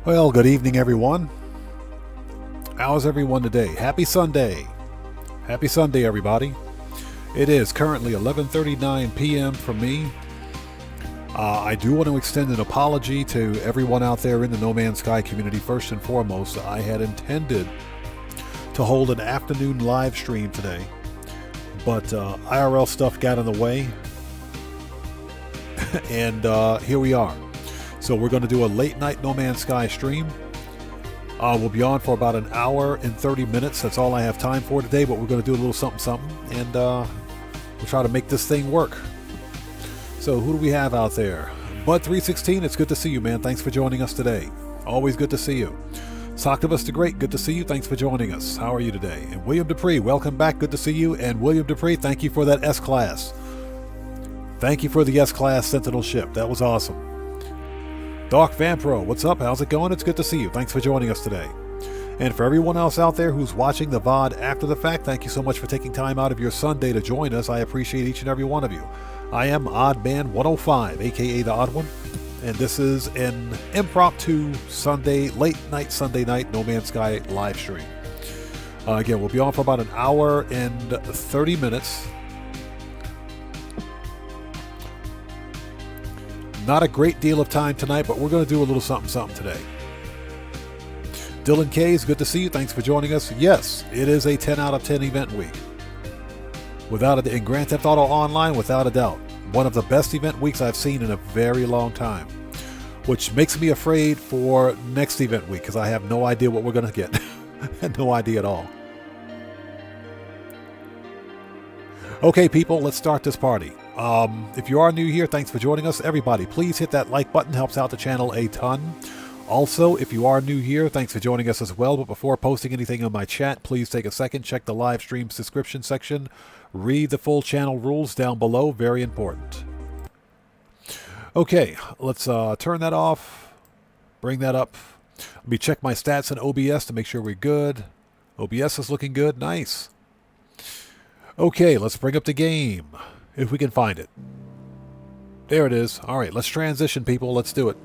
Well, good evening, everyone. How's everyone today? Happy Sunday. Happy Sunday, everybody. It is currently 11:39 p.m. for me. I do want to extend an apology to everyone out there in the No Man's Sky community. First and foremost, I had intended to hold an afternoon live stream today, but IRL stuff got in the way, and here we are. So we're going to do a late night No Man's Sky stream. We'll be on for about an hour and 30 minutes. That's all I have time for today, but we're going to do a little something, and we'll try to make this thing work. So who do we have out there? Bud316, it's good to see you, man. Thanks for joining us today. Always good to see you. Socktivus the Great, good to see you. Thanks for joining us. How are you today? And William Dupree, welcome back. Good to see you. And William Dupree, thank you for that S-Class. Thank you for the S-Class Sentinel ship. That was awesome. Doc Vampro, what's up? How's it going? It's good to see you. Thanks for joining us today. And for everyone else out there who's watching the VOD after the fact, thank you so much for taking time out of your Sunday to join us. I appreciate each and every one of you. I am Oddman105, aka The Odd One, and this is an impromptu Sunday, late night Sunday night No Man's Sky live stream. Again, we'll be on for about an hour and 30 minutes. Not a great deal of time tonight, but we're going to do a little something today. Dylan K, good to see you. Thanks for joining us. Yes, it is a 10 out of 10 event week. In Grand Theft Auto Online, without a doubt. One of the best event weeks I've seen in a very long time. Which makes me afraid for next event week, because I have no idea what we're going to get. No idea at all. Okay, people, let's start this party. If you are new here, thanks for joining us. Everybody, please hit that like button. Helps out the channel a ton. Also, if you are new here, thanks for joining us as well. But before posting anything on my chat, please take a second, check the live stream's description section. Read the full channel rules down below. Very important. Okay, let's turn that off. Bring that up. Let me check my stats in OBS to make sure we're good. OBS is looking good. Nice. Okay, let's bring up the game, if we can find it. There it is. All right, let's transition, people. Let's do it.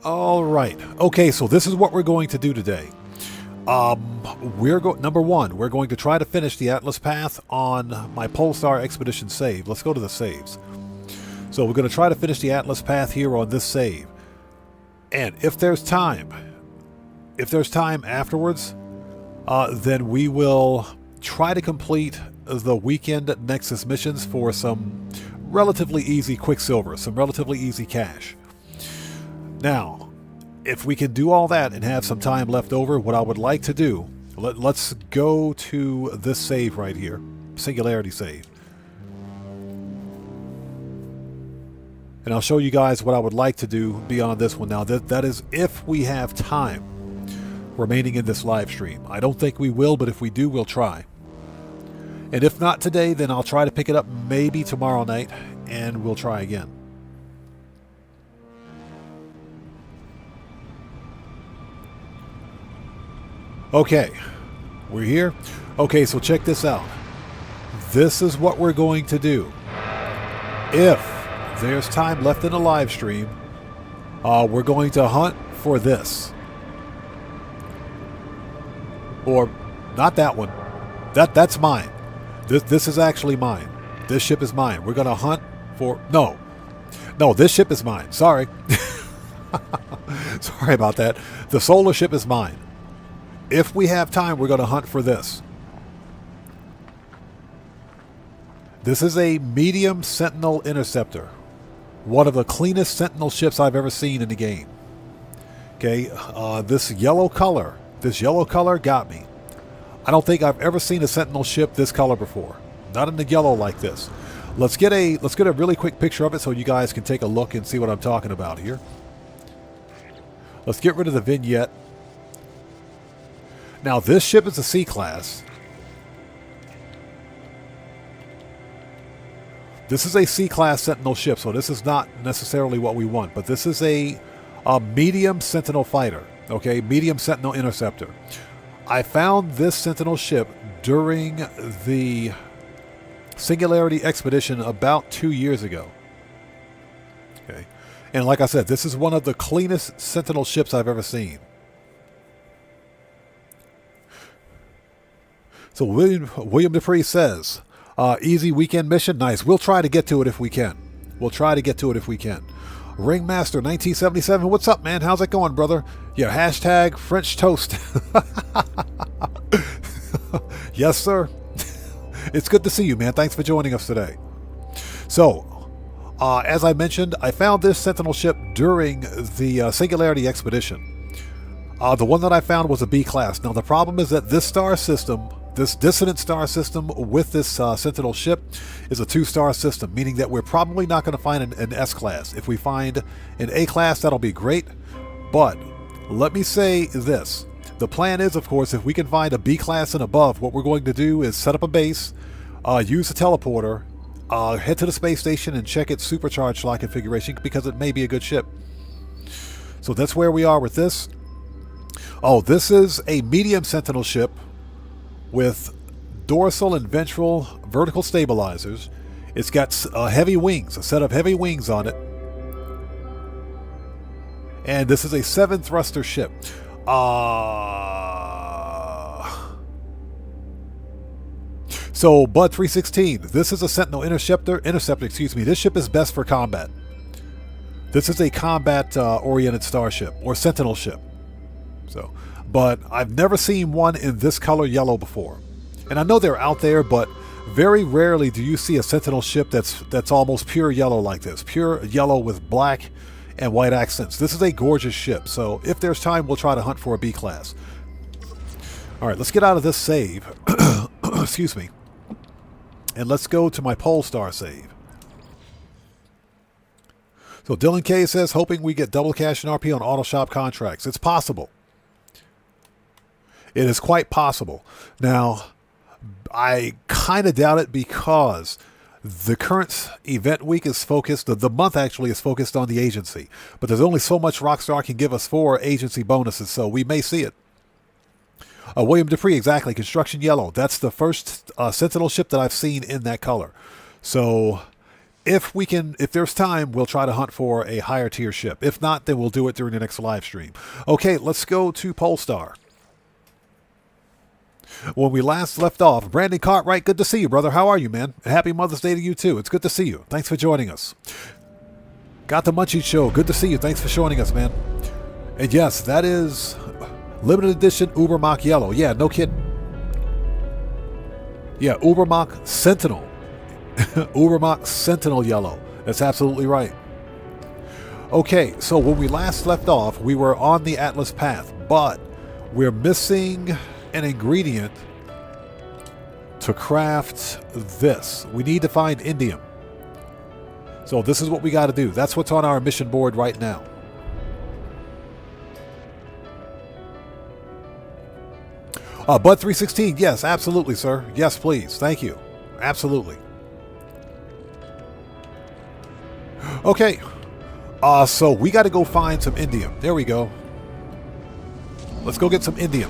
All right. Okay, so this is what we're going to do today. Number one, we're going to try to finish the Atlas Path on my Polestar Expedition save. Let's go to the saves. So we're going to try to finish the Atlas Path here on this save. And if there's time afterwards, then we will try to complete the weekend Nexus missions for some relatively easy Quicksilver, some relatively easy cash. Now, if we can do all that and have some time left over, what I would like to do, let's go to this save right here, Singularity save. And I'll show you guys what I would like to do beyond this one. Now, that is if we have time remaining in this live stream. I don't think we will, but if we do, we'll try. And if not today, then I'll try to pick it up maybe tomorrow night, and we'll try again. Okay, we're here. Okay, so check this out. This is what we're going to do. If there's time left in the live stream, we're going to hunt for this. Or, not that one. That's mine. This is actually mine. This ship is mine. We're going to hunt for... No, this ship is mine. Sorry. Sorry about that. The solar ship is mine. If we have time, we're going to hunt for this. This is a medium Sentinel Interceptor. One of the cleanest Sentinel ships I've ever seen in the game. Okay, this yellow color got me. I don't think I've ever seen a Sentinel ship this color before. Not in the yellow like this. Let's get a really quick picture of it so you guys can take a look and see what I'm talking about here. Let's get rid of the vignette. Now, this ship is a C-class. This is a C-class Sentinel ship, so this is not necessarily what we want, but this is a medium Sentinel fighter, okay? Medium Sentinel Interceptor. I found this Sentinel ship during the Singularity Expedition about 2 years ago. Okay. And like I said, this is one of the cleanest Sentinel ships I've ever seen. So William Dupree says, easy weekend mission. Nice. We'll try to get to it if we can. We'll try to get to it if we can. Ringmaster 1977. What's up, man? How's it going, brother? Yeah, hashtag French toast. Yes, sir. It's good to see you, man. Thanks for joining us today. So, as I mentioned, I found this Sentinel ship during the Singularity Expedition. The one that I found was a B class. Now, the problem is that this star system, this dissonant star system with this Sentinel ship is a 2-star system, meaning that we're probably not going to find an S class. If we find an A class, that'll be great. But let me say this. The plan is, of course, if we can find a B class and above, what we're going to do is set up a base, use a teleporter, head to the space station and check its supercharged slot configuration because it may be a good ship. So that's where we are with this. Oh, this is a medium Sentinel ship with dorsal and ventral vertical stabilizers. It's got heavy wings, a set of heavy wings on it. And this is a 7-thruster ship. So Bud 316, this is a Sentinel interceptor, excuse me. This ship is best for combat. This is a combat oriented starship or Sentinel ship. So, but I've never seen one in this color yellow before. And I know they're out there, but very rarely do you see a Sentinel ship that's almost pure yellow like this. Pure yellow with black and white accents. This is a gorgeous ship, so if there's time, we'll try to hunt for a B class. All right, let's get out of this save. Excuse me. And let's go to my Polestar save. So Dylan K says, hoping we get double cash and RP on auto shop contracts. It's possible. It is quite possible. Now, I kind of doubt it because the current event week is focused, the month actually is focused on the agency. But there's only so much Rockstar can give us for agency bonuses, so we may see it. William Dupree, exactly. Construction yellow. That's the first Sentinel ship that I've seen in that color. So if there's time, we'll try to hunt for a higher tier ship. If not, then we'll do it during the next live stream. Okay, let's go to Polestar. When we last left off, Brandon Cartwright, good to see you, brother. How are you, man? Happy Mother's Day to you, too. It's good to see you. Thanks for joining us. Got the Munchie Show. Good to see you. Thanks for joining us, man. And yes, that is limited edition Ubermach Yellow. Yeah, no kidding. Yeah, Ubermach Sentinel. Ubermach Sentinel Yellow. That's absolutely right. Okay, so when we last left off, we were on the Atlas path, but we're missing an ingredient to craft this. We need to find indium. So this is what we got to do. That's what's on our mission board right now. Bud 316, yes, absolutely, sir. Yes, please. Thank you. Absolutely. Okay. So we got to go find some indium. There we go. Let's go get some indium.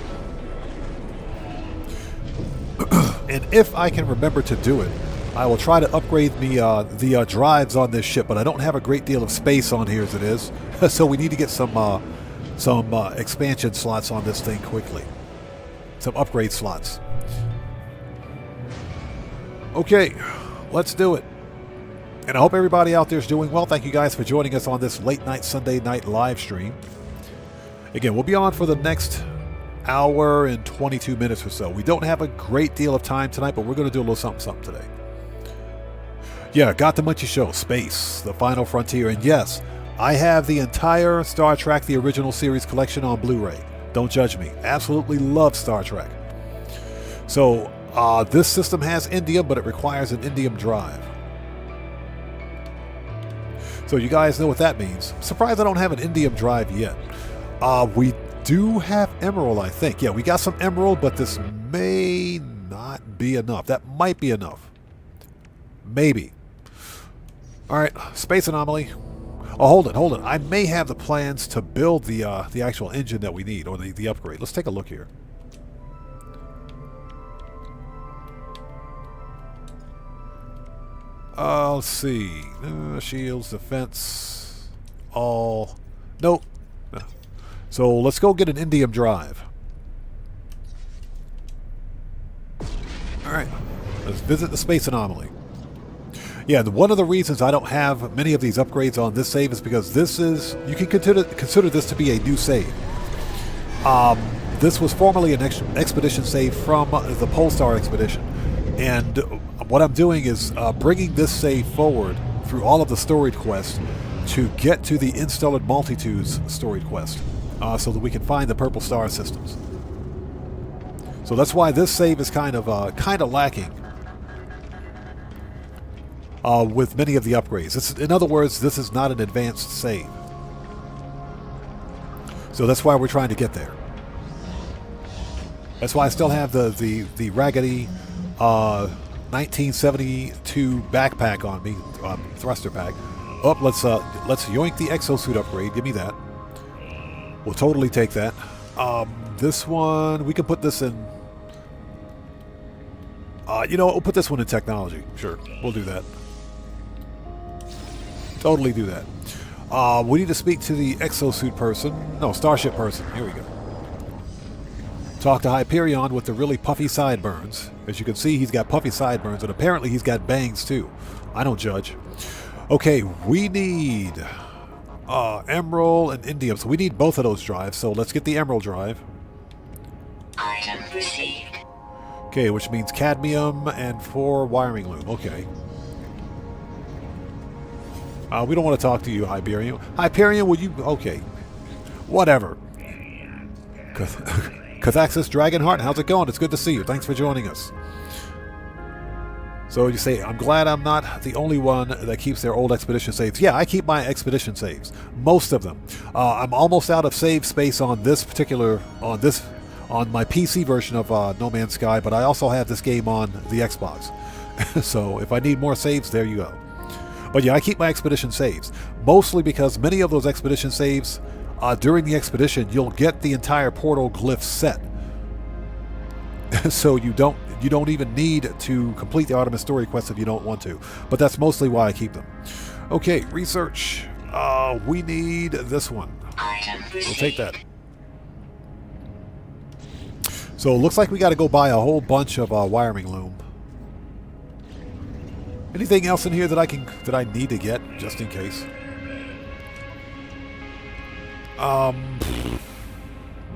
And if I can remember to do it, I will try to upgrade the drives on this ship, but I don't have a great deal of space on here as it is. So we need to get some expansion slots on this thing quickly. Some upgrade slots. Okay, let's do it. And I hope everybody out there is doing well. Thank you guys for joining us on this late night Sunday night live stream. Again, we'll be on for the next hour and 22 minutes or so. We don't have a great deal of time tonight, but we're going to do a little something today. Yeah, got the Munchie Show, Space, the Final Frontier, and yes, I have the entire Star Trek, the original series collection on Blu-ray. Don't judge me. Absolutely love Star Trek. So, this system has indium, but it requires an indium drive. So you guys know what that means. Surprised I don't have an indium drive yet. We do have emerald, I think. Yeah, we got some emerald, but this may not be enough. That might be enough. Maybe. All right, Space Anomaly. Oh, hold it. I may have the plans to build the actual engine that we need, or the upgrade. Let's take a look here. Let's see. Shields, defense, all. Nope. No. So let's go get an indium drive. Alright. Let's visit the space anomaly. Yeah, one of the reasons I don't have many of these upgrades on this save is because this is... You can consider this to be a new save. This was formerly an expedition save from the Polestar expedition. And what I'm doing is bringing this save forward through all of the storied quests to get to the Instellar Multitudes storied quest, so that we can find the purple star systems. So that's why this save is kind of lacking with many of the upgrades. In other words, this is not an advanced save. So that's why we're trying to get there. That's why I still have the raggedy 1972 backpack on me, thruster pack. Oh, let's yoink the exosuit upgrade. Give me that. We'll totally take that. This one, we can put this in. You know, we'll put this one in technology. Sure, we'll do that. Totally do that. We need to speak to the exosuit person. No, starship person. Here we go. Talk to Hyperion with the really puffy sideburns. As you can see, he's got puffy sideburns, and apparently he's got bangs too. I don't judge. Okay, we need emerald and indium. So we need both of those drives. So let's get the emerald drive. Item received. Okay, which means cadmium and 4 wiring loom. Okay. We don't want to talk to you, Hyperion. Hyperion, would you... Okay. Whatever. Cathaxis Dragonheart, how's it going? It's good to see you. Thanks for joining us. So you say, I'm glad I'm not the only one that keeps their old expedition saves. Yeah, I keep my expedition saves. Most of them. I'm almost out of save space on this particular... on my PC version of No Man's Sky, but I also have this game on the Xbox. So if I need more saves, there you go. But yeah, I keep my expedition saves. Mostly because many of those expedition saves, during the expedition, you'll get the entire portal glyph set. So you don't even need to complete the Artemis story quest if you don't want to. But that's mostly why I keep them. Okay, research. We need this one. We'll take that. So it looks like we got to go buy a whole bunch of wiring loom. Anything else in here that I need to get just in case?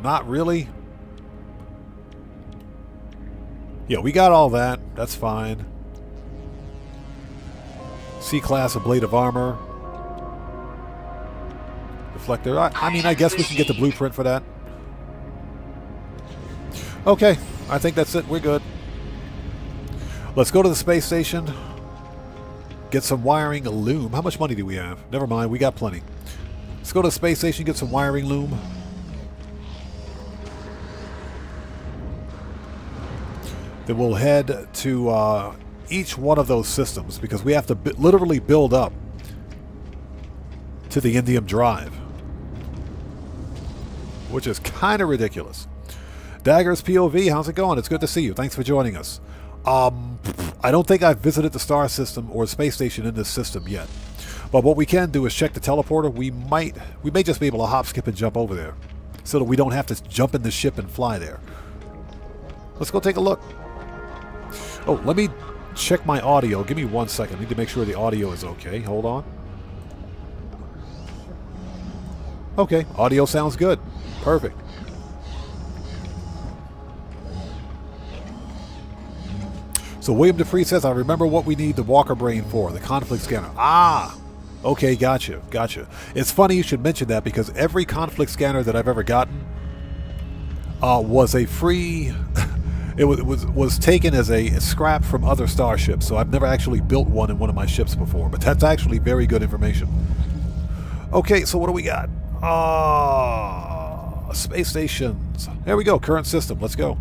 Not really. Yeah, we got all that. That's fine. C-class, a blade of armor. Deflector. I mean, I guess we can get the blueprint for that. Okay, I think that's it. We're good. Let's go to the space station. Get some wiring loom. How much money do we have? Never mind, we got plenty. Let's go to the space station, get some wiring loom. Then we'll head to each one of those systems because we have to literally build up to the indium drive, which is kind of ridiculous. Dagger's POV, how's it going? It's good to see you. Thanks for joining us. I don't think I've visited the star system or space station in this system yet. But what we can do is check the teleporter. We may just be able to hop, skip, and jump over there so that we don't have to jump in the ship and fly there. Let's go take a look. Oh, let me check my audio. Give me 1 second. I need to make sure the audio is okay. Hold on. Okay, audio sounds good. Perfect. So William Dupree says, I remember what we need the Walker Brain for, the conflict scanner. Ah! Okay, gotcha. It's funny you should mention that because every conflict scanner that I've ever gotten was a free... it was taken as a scrap from other starships, so I've never actually built one in one of my ships before, but that's actually very good information. Okay, so what do we got? Space stations. There we go, current system. Let's go.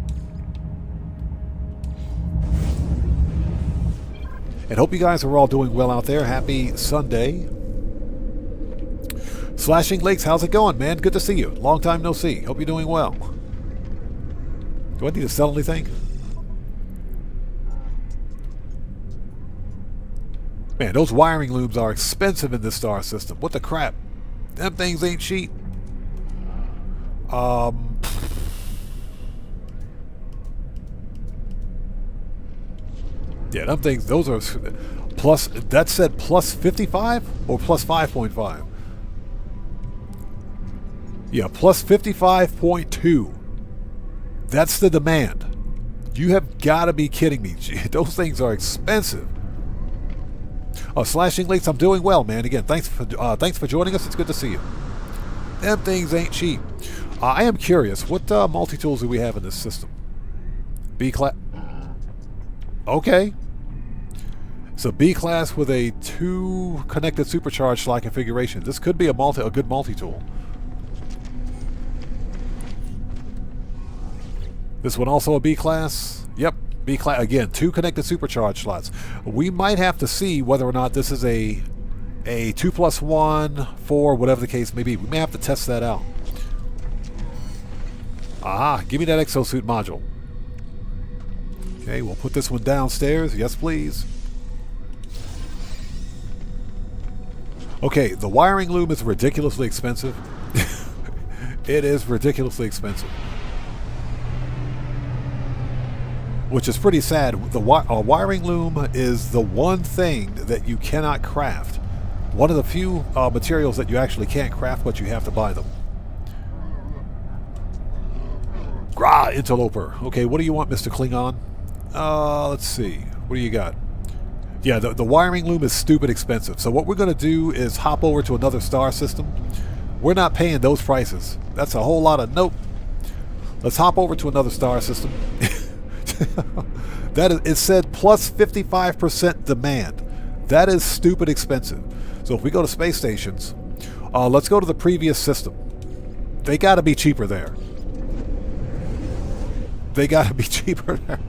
And hope you guys are all doing well out there. Happy Sunday. Slashing Lakes, how's it going, man? Good to see you. Long time no see. Hope you're doing well. Do I need to sell anything? Man, those wiring looms are expensive in this star system. What the crap? Them things ain't cheap. Yeah, them things, those are plus, that said plus 55 or plus 5.5? Yeah, plus 55.2. That's the demand. You have got to be kidding me. Those things are expensive. Slashing Links, I'm doing well, man. Again, thanks for joining us. It's good to see you. Them things ain't cheap. I am curious, what multi-tools do we have in this system? B-class. Okay. So B-class with a 2 connected supercharged slot configuration. This could be a good multi-tool. This one also a B-class. Yep. B-class again, 2 connected supercharged slots. We might have to see whether or not this is a 2+1, 4, whatever the case may be. We may have to test that out. Aha, give me that exosuit module. Okay, we'll put this one downstairs. Yes, please. Okay, the wiring loom is ridiculously expensive. It is ridiculously expensive. Which is pretty sad. The wiring loom is the one thing that you cannot craft. One of the few materials that you actually can't craft, but you have to buy them. Grah, interloper. Okay, what do you want, Mr. Klingon? Let's see. What do you got? Yeah, the wiring loom is stupid expensive. So what we're going to do is hop over to another star system. We're not paying those prices. That's a whole lot of nope. Let's hop over to another star system. That is, it said plus 55% demand. That is stupid expensive. So if we go to space stations, let's go to the previous system. They got to be cheaper there. They got to be cheaper there.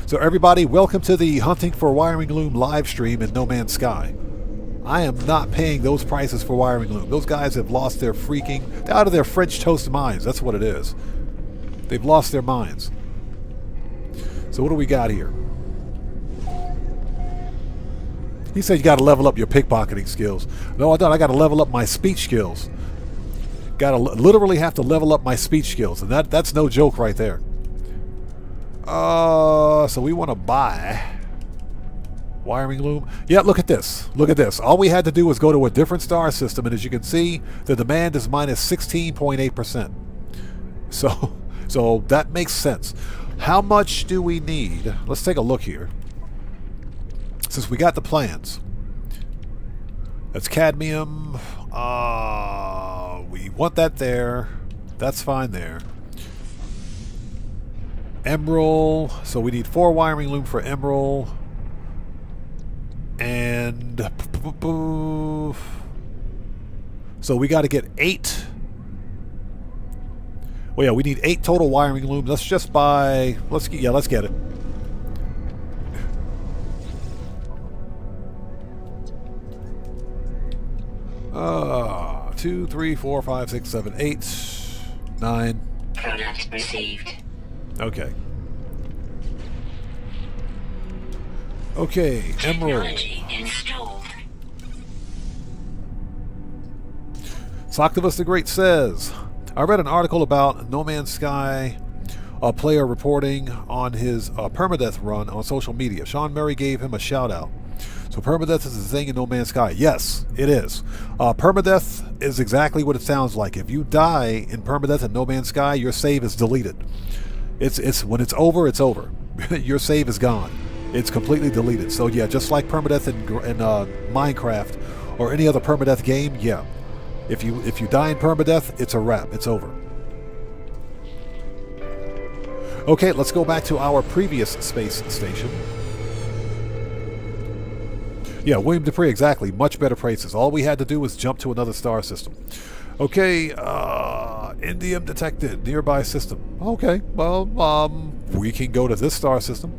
So everybody, welcome to the Hunting for Wiring Loom live stream in No Man's Sky. I am not paying those prices for wiring loom. Those guys have lost their they're out of their French toast minds. That's what it is. They've lost their minds. So what do we got here? He said you got to level up your pickpocketing skills. No, I don't. I got to level up my speech skills. Got to literally have to level up my speech skills, and that's no joke right there. So we want to buy wiring loom. Yeah, look at this. Look at this. All we had to do was go to a different star system, and as you can see, the demand is minus 16.8%. So that makes sense. How much do we need? Let's take a look here. Since we got the plans. That's cadmium. We want that there. That's fine there. Emerald. So we need 4 wiring loom for emerald. And so we got to get 8. Well, yeah, we need 8 total wiring looms. Let's just buy. Let's get it. Uh, 2, 3, 4, 5, 6, 7, 8, 9. Product received. Okay. Okay, emerald. Technology installed. Socktivus the Great says, I read an article about No Man's Sky, a player reporting on his permadeath run on social media. Sean Murray gave him a shout out. So permadeath is the thing in No Man's Sky. Yes, it is. Permadeath is exactly what it sounds like. If you die in permadeath in No Man's Sky, your save is deleted. It's when it's over, it's over. Your save is gone. It's completely deleted. So yeah, just like permadeath in Minecraft or any other permadeath game, yeah. If you die in permadeath, it's a wrap. It's over. Okay, let's go back to our previous space station. Yeah, William Dupree, exactly. Much better prices. All we had to do was jump to another star system. Okay, indium detected. Nearby system. Okay, well, we can go to this star system.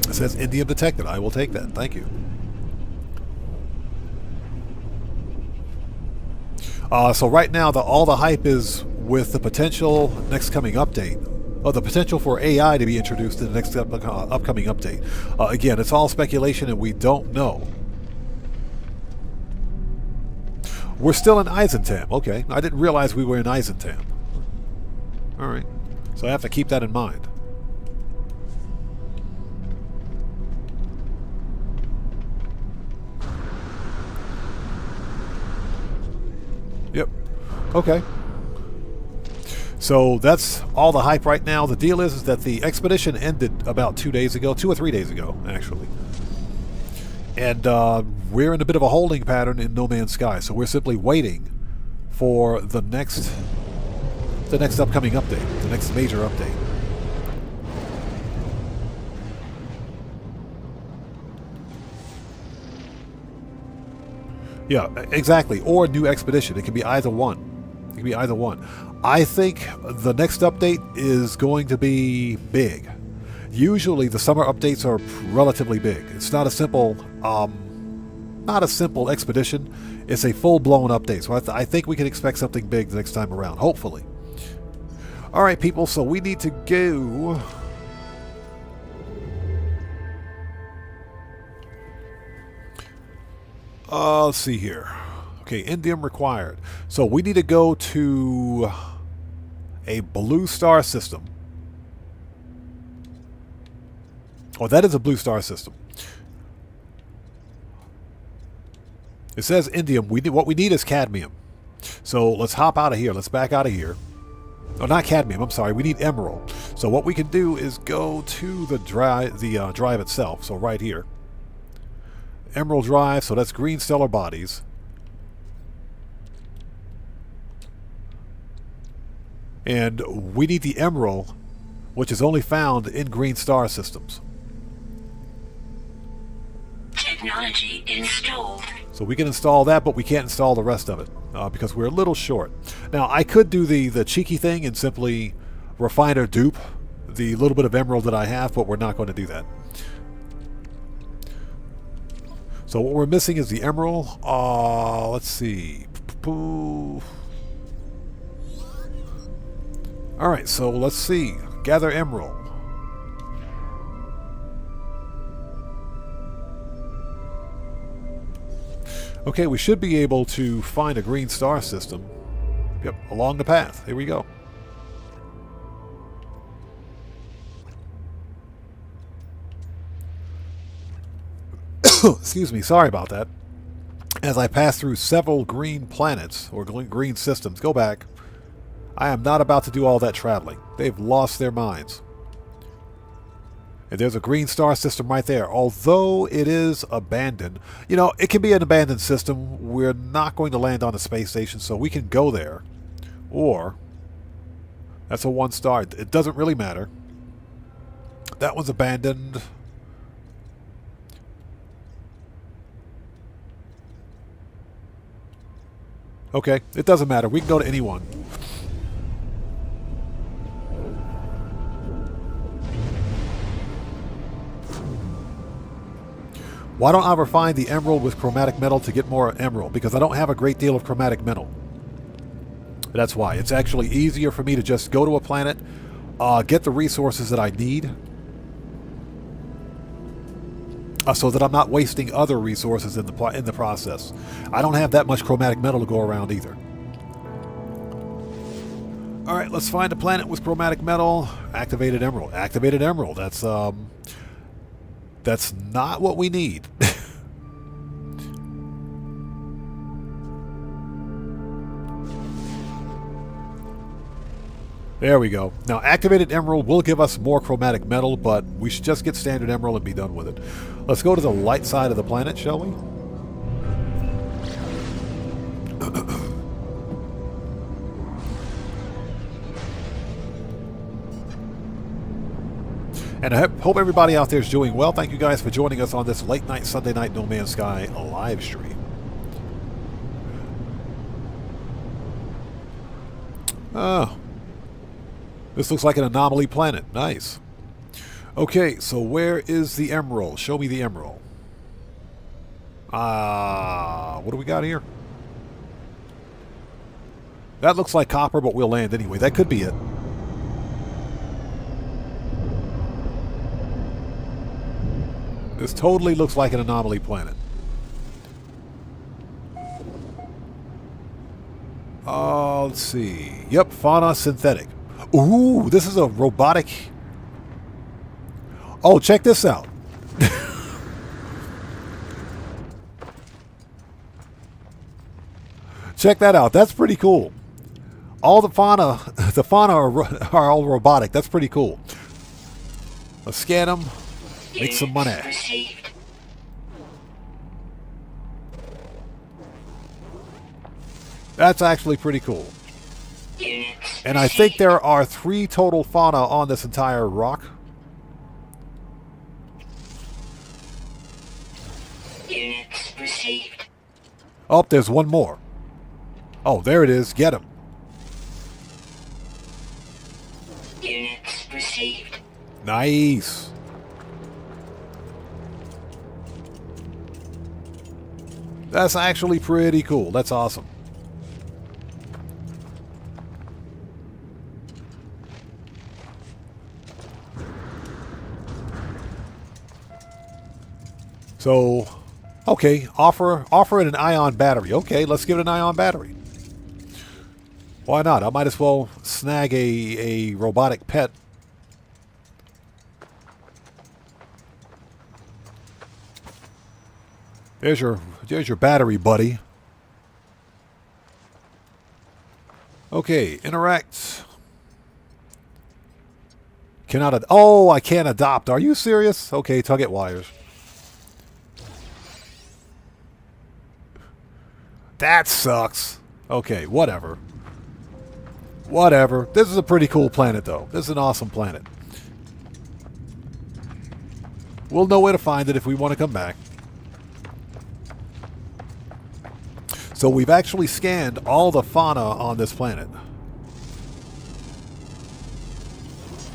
It says indium detected. I will take that. Thank you. So right now, all the hype is with the potential next coming update the potential for AI to be introduced in the next upcoming update. Again, it's all speculation and we don't know. We're still in Eisentam. Okay, I didn't realize we were in Eisentam. Alright, so I have to keep that in mind. Yep. Okay. So that's all the hype right now. The deal is that the expedition ended about 2 days ago, 2 or 3 days ago, actually. And we're in a bit of a holding pattern in No Man's Sky. So we're simply waiting for the next upcoming update, the next major update. Yeah, exactly. Or new expedition. It can be either one. It can be either one. I think the next update is going to be big. Usually the summer updates are relatively big. It's not a simple expedition. It's a full-blown update. So I think we can expect something big the next time around, hopefully. All right, people, so we need to go... let's see here. Okay, indium required. So we need to go to a blue star system. Oh, that is a blue star system. It says indium. What we need is cadmium. So let's hop out of here. Let's back out of here. Oh, not cadmium. I'm sorry. We need emerald. So what we can do is go to the drive itself. So right here. Emerald drive. So that's green stellar bodies. And we need the emerald, which is only found in green star systems. Technology installed. So we can install that, but we can't install the rest of it because we're a little short. Now, I could do the cheeky thing and simply refine or dupe the little bit of emerald that I have, but we're not going to do that. So what we're missing is the emerald. Let's see. Alright, so let's see. Gather emerald. Okay, we should be able to find a green star system. Yep, along the path. Here we go. Excuse me, sorry about that. As I pass through several green planets, or green systems, go back. I am not about to do all that traveling. They've lost their minds. And there's a green star system right there. Although it is abandoned. You know, it can be an abandoned system. We're not going to land on a space station, so we can go there. Or, that's a 1 star. It doesn't really matter. That one's abandoned. Okay, it doesn't matter. We can go to any one. Why don't I refine the emerald with chromatic metal to get more emerald? Because I don't have a great deal of chromatic metal. That's why. It's actually easier for me to just go to a planet, get the resources that I need, so that I'm not wasting other resources in the process. I don't have that much chromatic metal to go around either. Alright, let's find a planet with chromatic metal. Activated emerald. Activated emerald. That's not what we need. There we go. Now, activated emerald will give us more chromatic metal, but we should just get standard emerald and be done with it. Let's go to the light side of the planet, shall we? And I hope everybody out there is doing well. Thank you guys for joining us on this late night, Sunday night No Man's Sky live stream. Oh. This looks like an anomaly planet. Nice. Okay, so where is the emerald? Show me the emerald. What do we got here? That looks like copper, but we'll land anyway. That could be it. This totally looks like an anomaly planet. Let's see. Yep, fauna synthetic. Ooh, this is a robotic. Oh, check this out. Check that out. That's pretty cool. All the fauna are all robotic. That's pretty cool. Let's scan them. Make some money. Received. That's actually pretty cool. Units And I think there are 3 total fauna on this entire rock. Units received. Oh, there's one more. Oh, there it is. Get him. Units received. Nice. That's actually pretty cool. That's awesome. So, okay, offer it an ion battery. Okay, let's give it an ion battery. Why not? I might as well snag a robotic pet. There's your battery, buddy. Okay, interact. Cannot. Oh, I can't adopt. Are you serious? Okay, tug at wires. That sucks. Okay, whatever. Whatever. This is a pretty cool planet, though. This is an awesome planet. We'll know where to find it if we want to come back. So we've actually scanned all the fauna on this planet.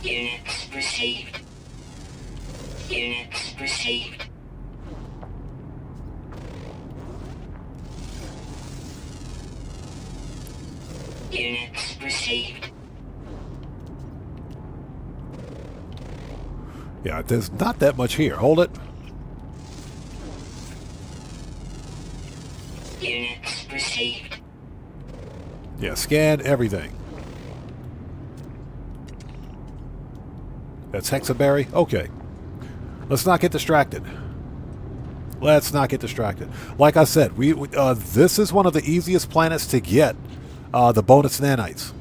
Units received. Units received. Units received. Yeah, there's not that much here. Hold it. Units received. Yeah, scan everything. That's hexaberry? Okay. Let's not get distracted. Let's not get distracted. Like I said, this is one of the easiest planets to get the bonus nanites.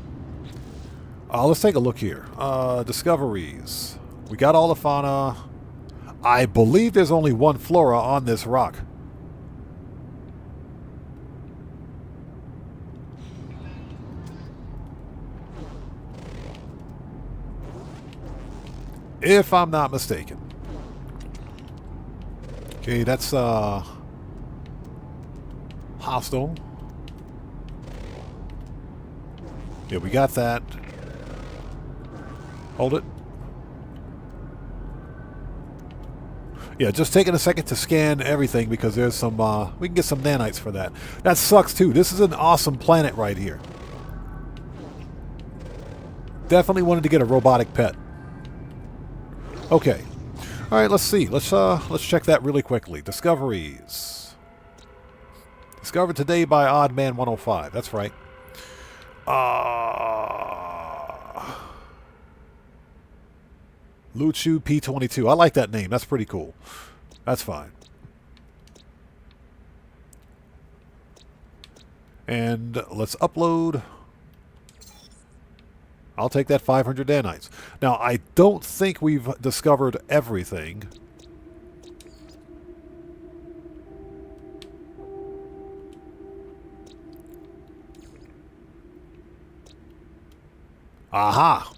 Let's take a look here. Discoveries. We got all the fauna. I believe there's only one flora on this rock. If I'm not mistaken. Okay, that's hostile. Yeah, we got that. Hold it. Yeah, just taking a second to scan everything because there's some, we can get some nanites for that. That sucks too. This is an awesome planet right here. Definitely wanted to get a robotic pet. Okay. All right, let's see. Let's check that really quickly. Discoveries. Discovered today by Oddman 105. That's right. Luchu P22. I like that name. That's pretty cool. That's fine. And let's upload. I'll take that 500 nanites. Now, I don't think we've discovered everything. Aha!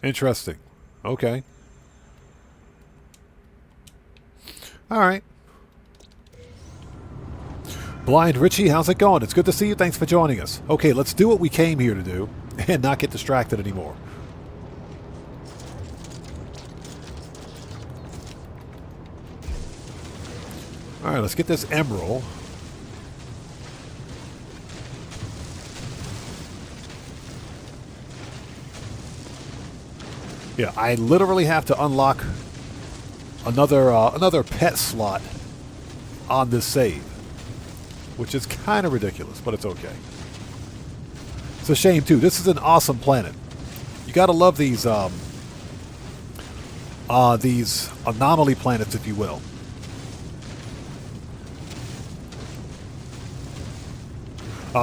Interesting. Okay. All right. Blind Richie, how's it going? It's good to see you. Thanks for joining us. Okay, let's do what we came here to do and not get distracted anymore. All right, let's get this emerald. Yeah, I literally have to unlock another pet slot on this save, which is kind of ridiculous, but it's okay. It's a shame too. This is an awesome planet. You gotta love these anomaly planets, if you will.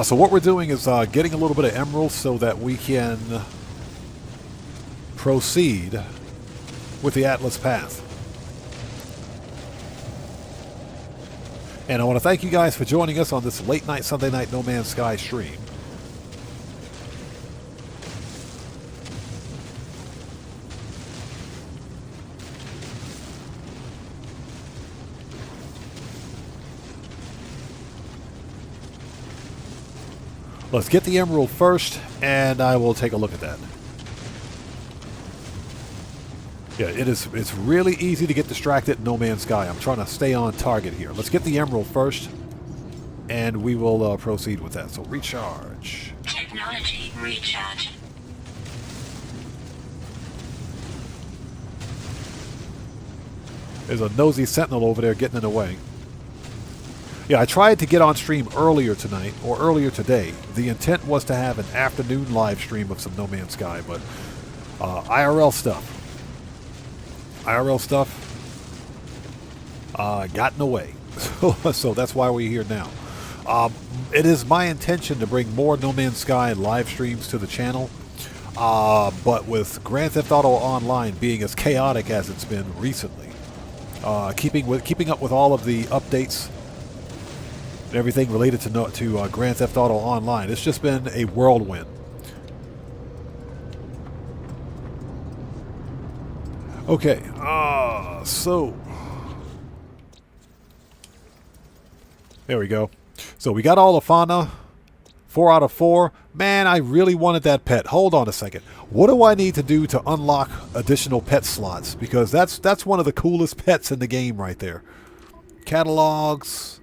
So what we're doing is getting a little bit of emeralds so that we can proceed with the Atlas Path. And I want to thank you guys for joining us on this late night Sunday night No Man's Sky stream. Let's get the emerald first, and I will take a look at that. Yeah, it's really easy to get distracted in No Man's Sky. I'm trying to stay on target here. Let's get the emerald first, and we will proceed with that. So recharge. Technology recharge. There's a nosy sentinel over there getting in the way. Yeah, I tried to get on stream earlier tonight, or earlier today. The intent was to have an afternoon live stream of some No Man's Sky, but IRL stuff got in the way. So that's why we're here now. It is my intention to bring more No Man's Sky live streams to the channel, but with Grand Theft Auto Online being as chaotic as it's been recently, keeping up with all of the updates and everything related to Grand Theft Auto Online, it's just been a whirlwind. Okay, so there we go. So we got all the fauna, 4 out of 4. Man, I really wanted that pet. Hold on a second. What do I need to do to unlock additional pet slots? Because that's one of the coolest pets in the game right there. Catalogs,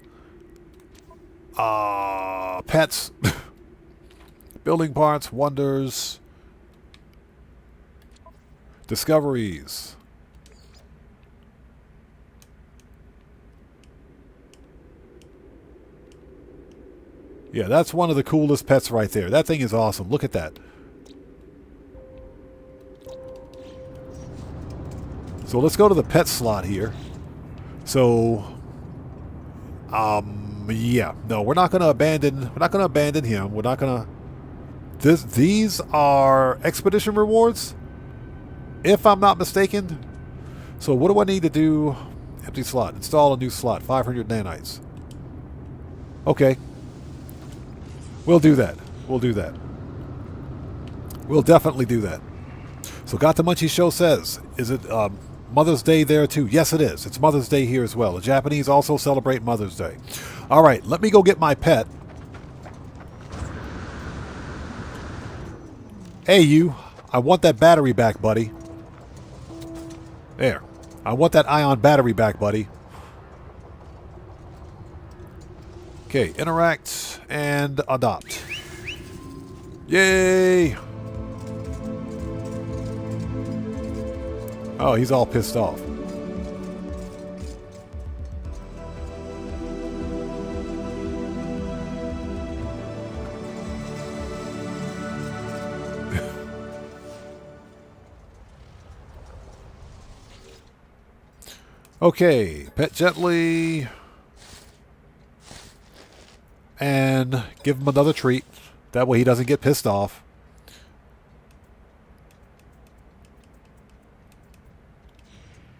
pets, building parts, wonders, discoveries. Yeah, that's one of the coolest pets right there. That thing is awesome. Look at that. So let's go to the pet slot here. So, yeah, no, we're not going to abandon him. We're not going to. These are expedition rewards, if I'm not mistaken. So what do I need to do? Empty slot. Install a new slot. 500 nanites. Okay. We'll do that. We'll do that. We'll definitely do that. So Got the Munchie Show says, is it Mother's Day there too? Yes, it is. It's Mother's Day here as well. The Japanese also celebrate Mother's Day. All right, let me go get my pet. Hey, you. I want that battery back, buddy. There. I want that ion battery back, buddy. Okay, interact and adopt. Yay! Oh, he's all pissed off. Okay, pet gently. And give him another treat. That way he doesn't get pissed off.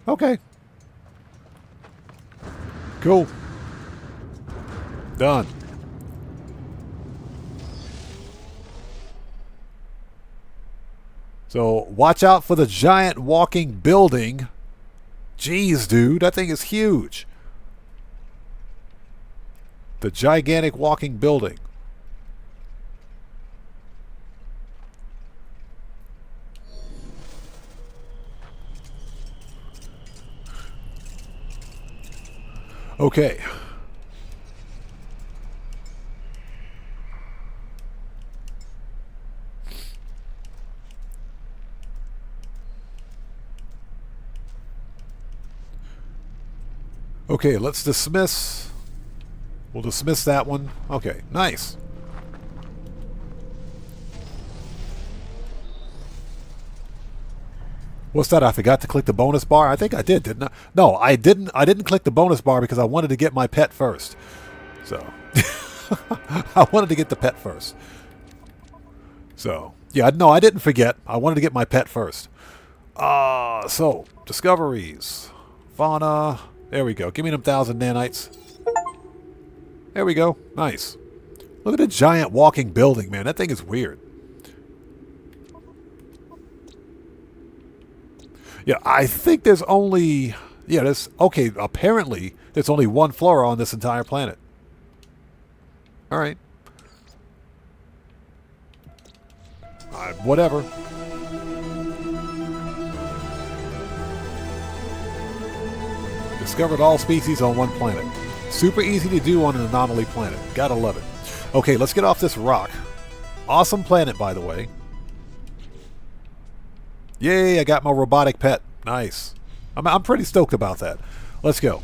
Okay. Cool. Done. So watch out for the giant walking building. Jeez, dude, that thing is huge. The gigantic walking building. Okay. Okay, let's dismiss. We'll dismiss that one. Okay, nice. What's that? I forgot to click the bonus bar. I think I did, didn't I? No, I didn't. I didn't click the bonus bar because I wanted to get my pet first. So I wanted to get the pet first. So yeah, no, I didn't forget. I wanted to get my pet first. So discoveries, fauna. There we go. Give me them 1,000 nanites. There we go. Nice. Look at the giant walking building, man. That thing is weird. Yeah, I think there's only... Yeah, there's... Okay, apparently there's only one flora on this entire planet. Alright. Whatever. Discovered all species on one planet. Super easy to do on an anomaly planet. Gotta love it. Okay, let's get off this rock. Awesome planet, by the way. Yay, I got my robotic pet. Nice. I'm pretty stoked about that. Let's go.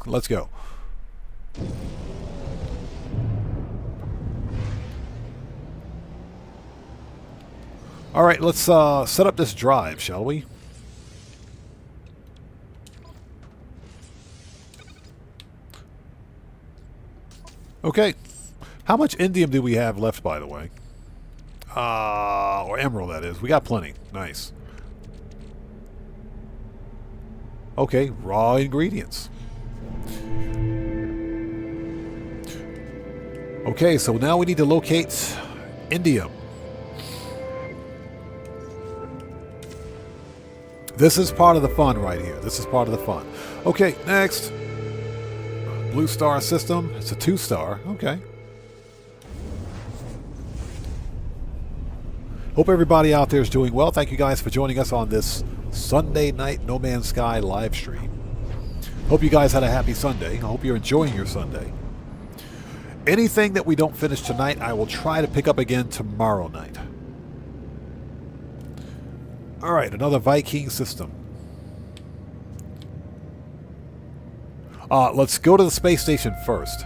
Let's go. Alright, let's set up this drive, shall we? Okay. How much indium do we have left, by the way? Or emerald, that is. We got plenty. Nice. Okay, raw ingredients. Okay, so now we need to locate indium. This is part of the fun right here. This is part of the fun. Okay, next. Blue star system. It's a 2-star. Okay. Hope everybody out there is doing well. Thank you guys for joining us on this Sunday night No Man's Sky live stream. Hope you guys had a happy Sunday. I hope you're enjoying your Sunday. Anything that we don't finish tonight, I will try to pick up again tomorrow night. Alright, another Viking system. Let's go to the space station first.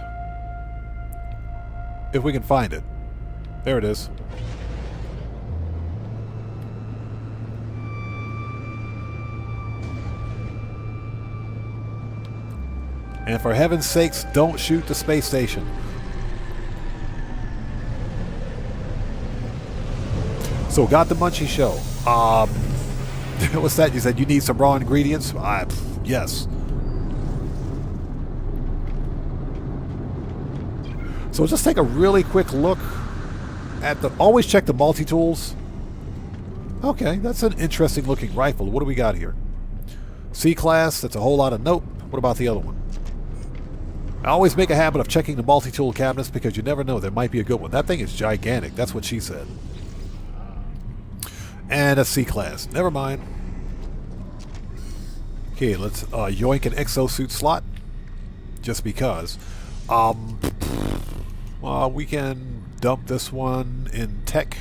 If we can find it. There it is. And for heaven's sakes, don't shoot the space station. So, got the Munchie Show. What's that? You said you need some raw ingredients? Yes. So just take a really quick look at the... Always check the multi-tools. Okay, that's an interesting looking rifle. What do we got here? C-class, that's a whole lot of... Nope. What about the other one? I always make a habit of checking the multi-tool cabinets because you never know, there might be a good one. That thing is gigantic. That's what she said. And a C-class. Never mind. Okay, let's yoink an exosuit slot. Just because. We can dump this one in tech.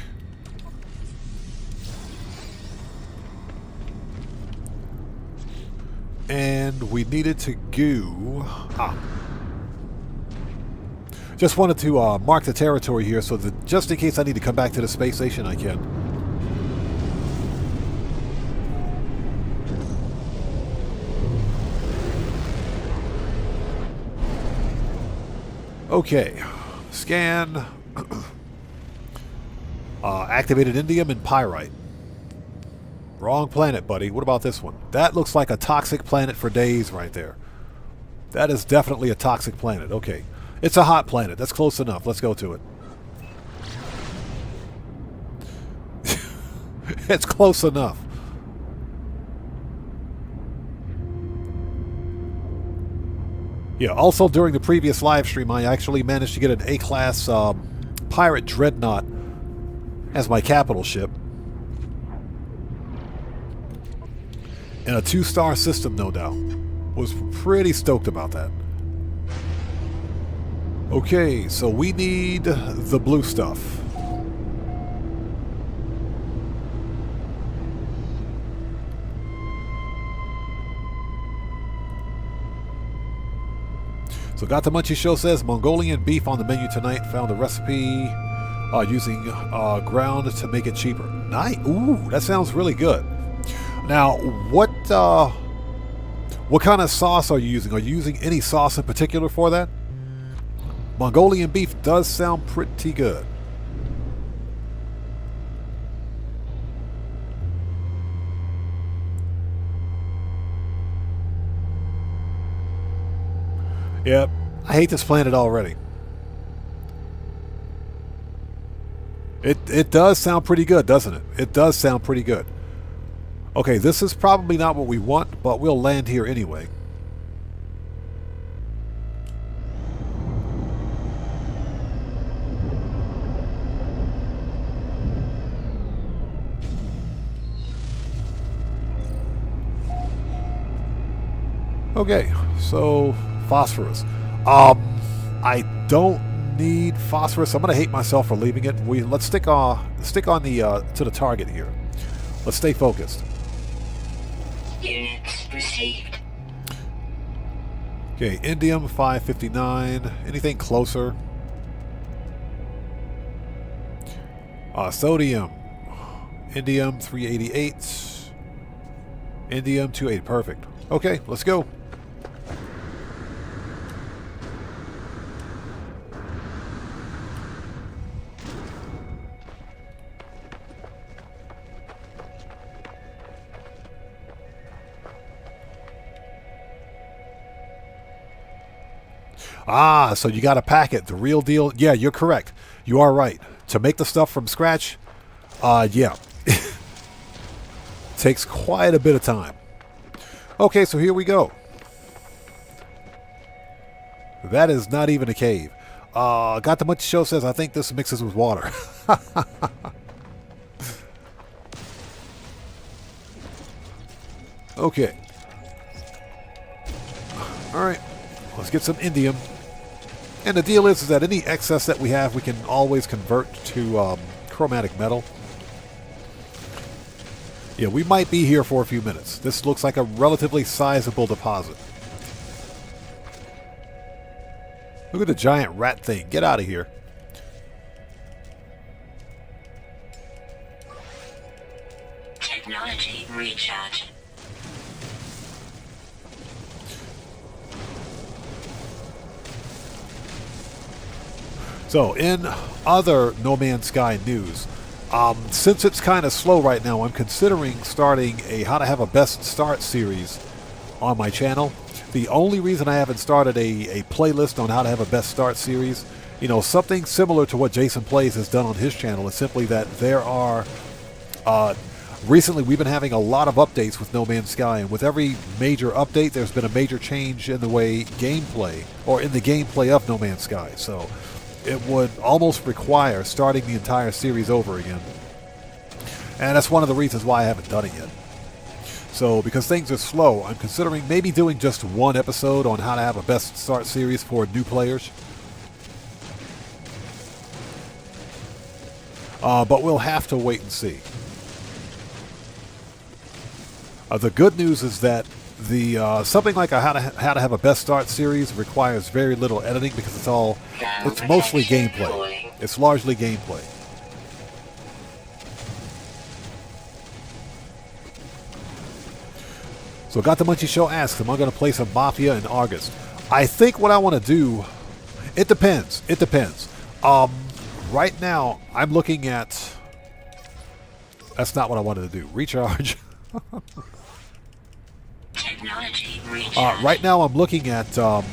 And we needed to go... Just wanted to mark the territory here so that just in case I need to come back to the space station, I can. Okay. Scan. Activated indium and pyrite. Wrong planet, buddy. What about this one? That looks like a toxic planet for days right there. That is definitely a toxic planet. Okay. It's a hot planet. That's close enough. Let's go to it. It's close enough. Yeah, also during the previous live stream, I actually managed to get an A-class pirate dreadnought as my capital ship. And a 2-star system, no doubt. Was pretty stoked about that. Okay, so we need the blue stuff. So Got the Munchie Show says Mongolian beef on the menu tonight. Found a recipe using ground to make it cheaper. Nice. Ooh, that sounds really good. Now, what kind of sauce are you using? Are you using any sauce in particular for that? Mongolian beef does sound pretty good. Yep, I hate this planet already. It does sound pretty good, doesn't it? It does sound pretty good. Okay, this is probably not what we want, but we'll land here anyway. Okay, so phosphorus. I don't need phosphorus. I'm gonna hate myself for leaving it. Let's stick on the to the target here. Let's stay focused. Units received. Okay, indium 559. Anything closer? Sodium. Indium 388. Indium 280. Perfect. Okay, let's go. Ah, so you got to pack it. The real deal. Yeah, you're correct. You are right. To make the stuff from scratch, yeah. Takes quite a bit of time. Okay, so here we go. That is not even a cave. Got the Munchie Show says, I think this mixes with water. Okay. Alright. Let's get some indium. And the deal is that any excess that we have, we can always convert to chromatic metal. Yeah, we might be here for a few minutes. This looks like a relatively sizable deposit. Look at the giant rat thing. Get out of here. Technology recharge. So, in other No Man's Sky news, since it's kind of slow right now, I'm considering starting a How to Have a Best Start series on my channel. The only reason I haven't started a playlist on How to Have a Best Start series, you know, something similar to what Jason Plays has done on his channel, is simply that there are... recently, we've been having a lot of updates with No Man's Sky, and with every major update, there's been a major change in the way gameplay, or in the gameplay of No Man's Sky. So it would almost require starting the entire series over again. And that's one of the reasons why I haven't done it yet. So, because things are slow, I'm considering maybe doing just one episode on How to Have a Best Start series for new players. But we'll have to wait and see. The good news is that the something like a How to Have a Best Start series requires very little editing because it's mostly gameplay. It's largely gameplay. So Got the Munchie Show asks, am I going to play some Mafia in August? I think what I want to do, it depends. It depends. Right now, I'm looking at... That's not what I wanted to do. Recharge. Technology recharge. Right now, I'm looking at doing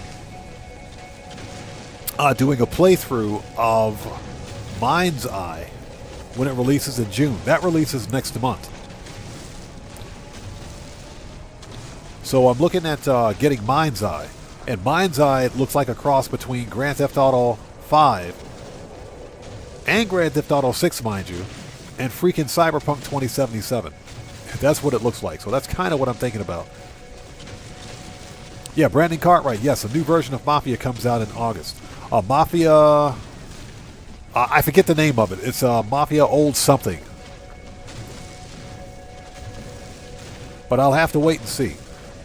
a playthrough of Mind's Eye when it releases in June. That releases next month. So I'm looking at getting Mind's Eye. And Mind's Eye looks like a cross between Grand Theft Auto 5 and Grand Theft Auto 6, mind you, and freaking Cyberpunk 2077. That's what it looks like. So that's kind of what I'm thinking about. Yeah, Brandon Cartwright. Yes, a new version of Mafia comes out in August. Mafia... I forget the name of it. It's Mafia Old Something. But I'll have to wait and see.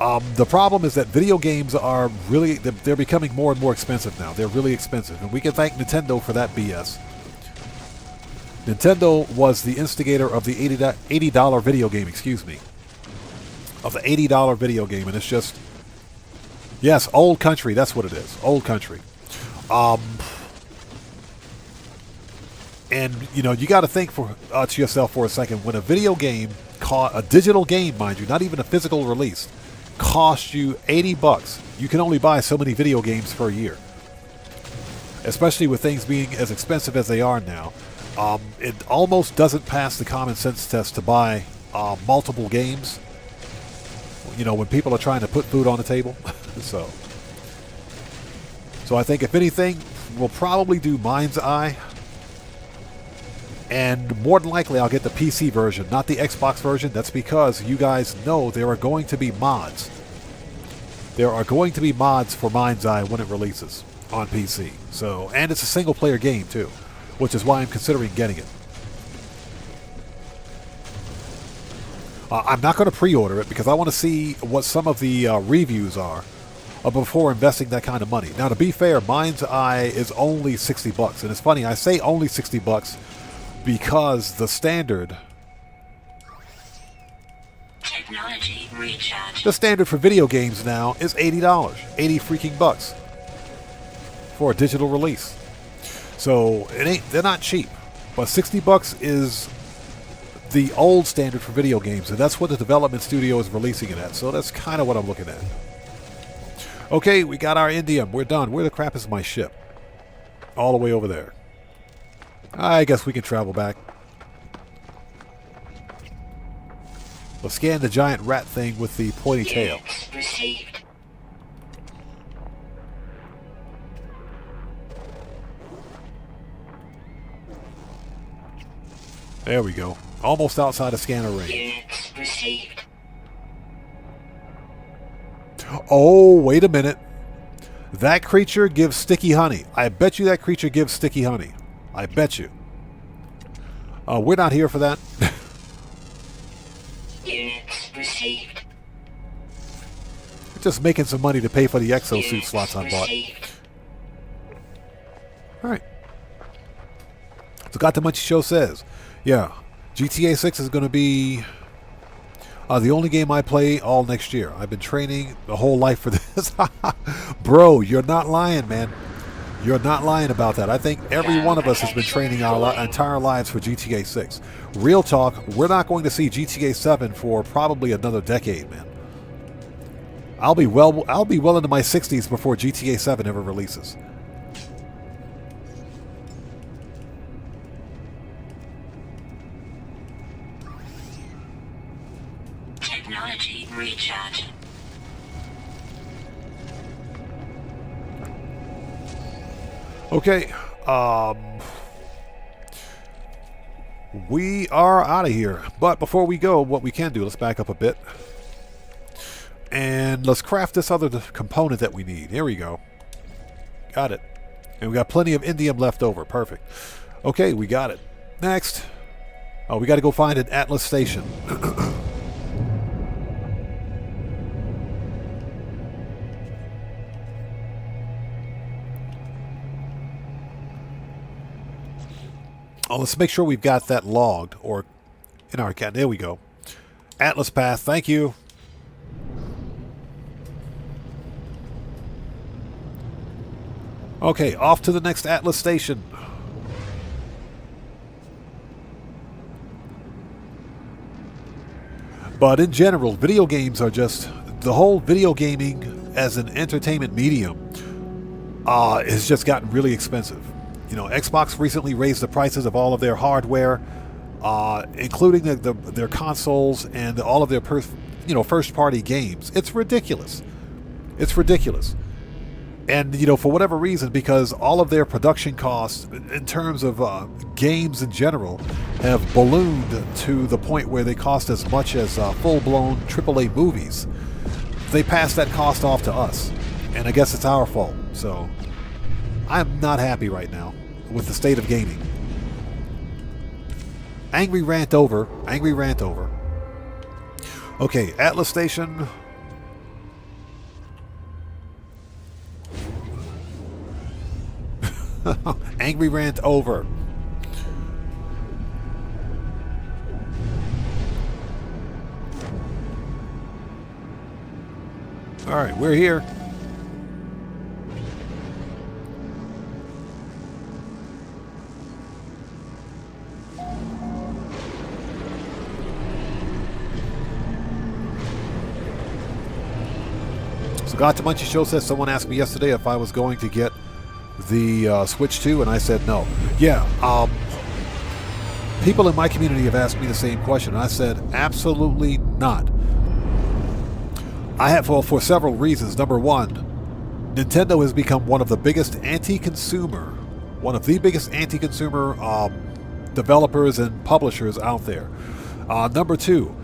The problem is that video games are really, they're becoming more and more expensive now. They're really expensive. And we can thank Nintendo for that BS. Nintendo was the instigator of the $80 video game, excuse me. Of the $80 video game. And it's just, yes, old country. That's what it is. Old country. And, you know, you got to think to yourself for a second. When a video game, a digital game, mind you, not even a physical release, costs you $80, you can only buy so many video games per year. Especially with things being as expensive as they are now. It almost doesn't pass the common sense test to buy multiple games. You know, when people are trying to put food on the table. So I think if anything, we'll probably do Mind's Eye. And more than likely, I'll get the PC version, not the Xbox version. That's because you guys know there are going to be mods. There are going to be mods for Mind's Eye when it releases on PC. So, and it's a single-player game, too, which is why I'm considering getting it. I'm not going to pre-order it because I want to see what some of the reviews are before investing that kind of money. Now, to be fair, Mind's Eye is only $60. And it's funny, I say only $60 because the standard... Technology recharge. The standard for video games now is $80. 80 freaking bucks for a digital release. So they're not cheap. But $60 is the old standard for video games, and that's what the development studio is releasing it at. So that's kind of what I'm looking at. Okay, we got our indium. We're done. Where the crap is my ship? All the way over there. I guess we can travel back. Let's scan the giant rat thing with the pointy tail. Received. There we go. Almost outside of scanner range. Units received. Oh, wait a minute. That creature gives sticky honey. I bet you that creature gives sticky honey. I bet you. We're not here for that. Units received. Just making some money to pay for the exosuit slots I bought. Alright. So Got the Munchy Show says, yeah, GTA 6 is going to be the only game I play all next year. I've been training the whole life for this. Bro, you're not lying, man. You're not lying about that. I think every one of us has been training our entire lives for GTA 6. Real talk, we're not going to see GTA 7 for probably another decade, man. I'll be well into my 60s before GTA 7 ever releases. Technology recharge. Okay, we are out of here. But before we go, what we can do, let's back up a bit. And let's craft this other component that we need. Here we go. Got it. And we got plenty of indium left over. Perfect. Okay, we got it. Next. Oh, we got to go find an Atlas station. Oh, let's make sure we've got that logged or in our account. There we go. Atlas path. Thank you. Okay, off to the next Atlas station. But in general, video games are just... The whole video gaming as an entertainment medium has just gotten really expensive. You know, Xbox recently raised the prices of all of their hardware, including their consoles and all of their first-party games. It's ridiculous. It's ridiculous. And, you know, for whatever reason, because all of their production costs in terms of games in general have ballooned to the point where they cost as much as full-blown AAA movies, they pass that cost off to us. And I guess it's our fault. So I'm not happy right now with the state of gaming. Angry rant over. Angry rant over. Okay, Atlas Station. Angry rant over. All right, we're here. So Got to Munchy Show says someone asked me yesterday if I was going to get the Switch 2, and I said no. Yeah, people in my community have asked me the same question, and I said absolutely not. I have, well, for several reasons. Number one, Nintendo has become one of the biggest anti-consumer developers and publishers out there. Number two,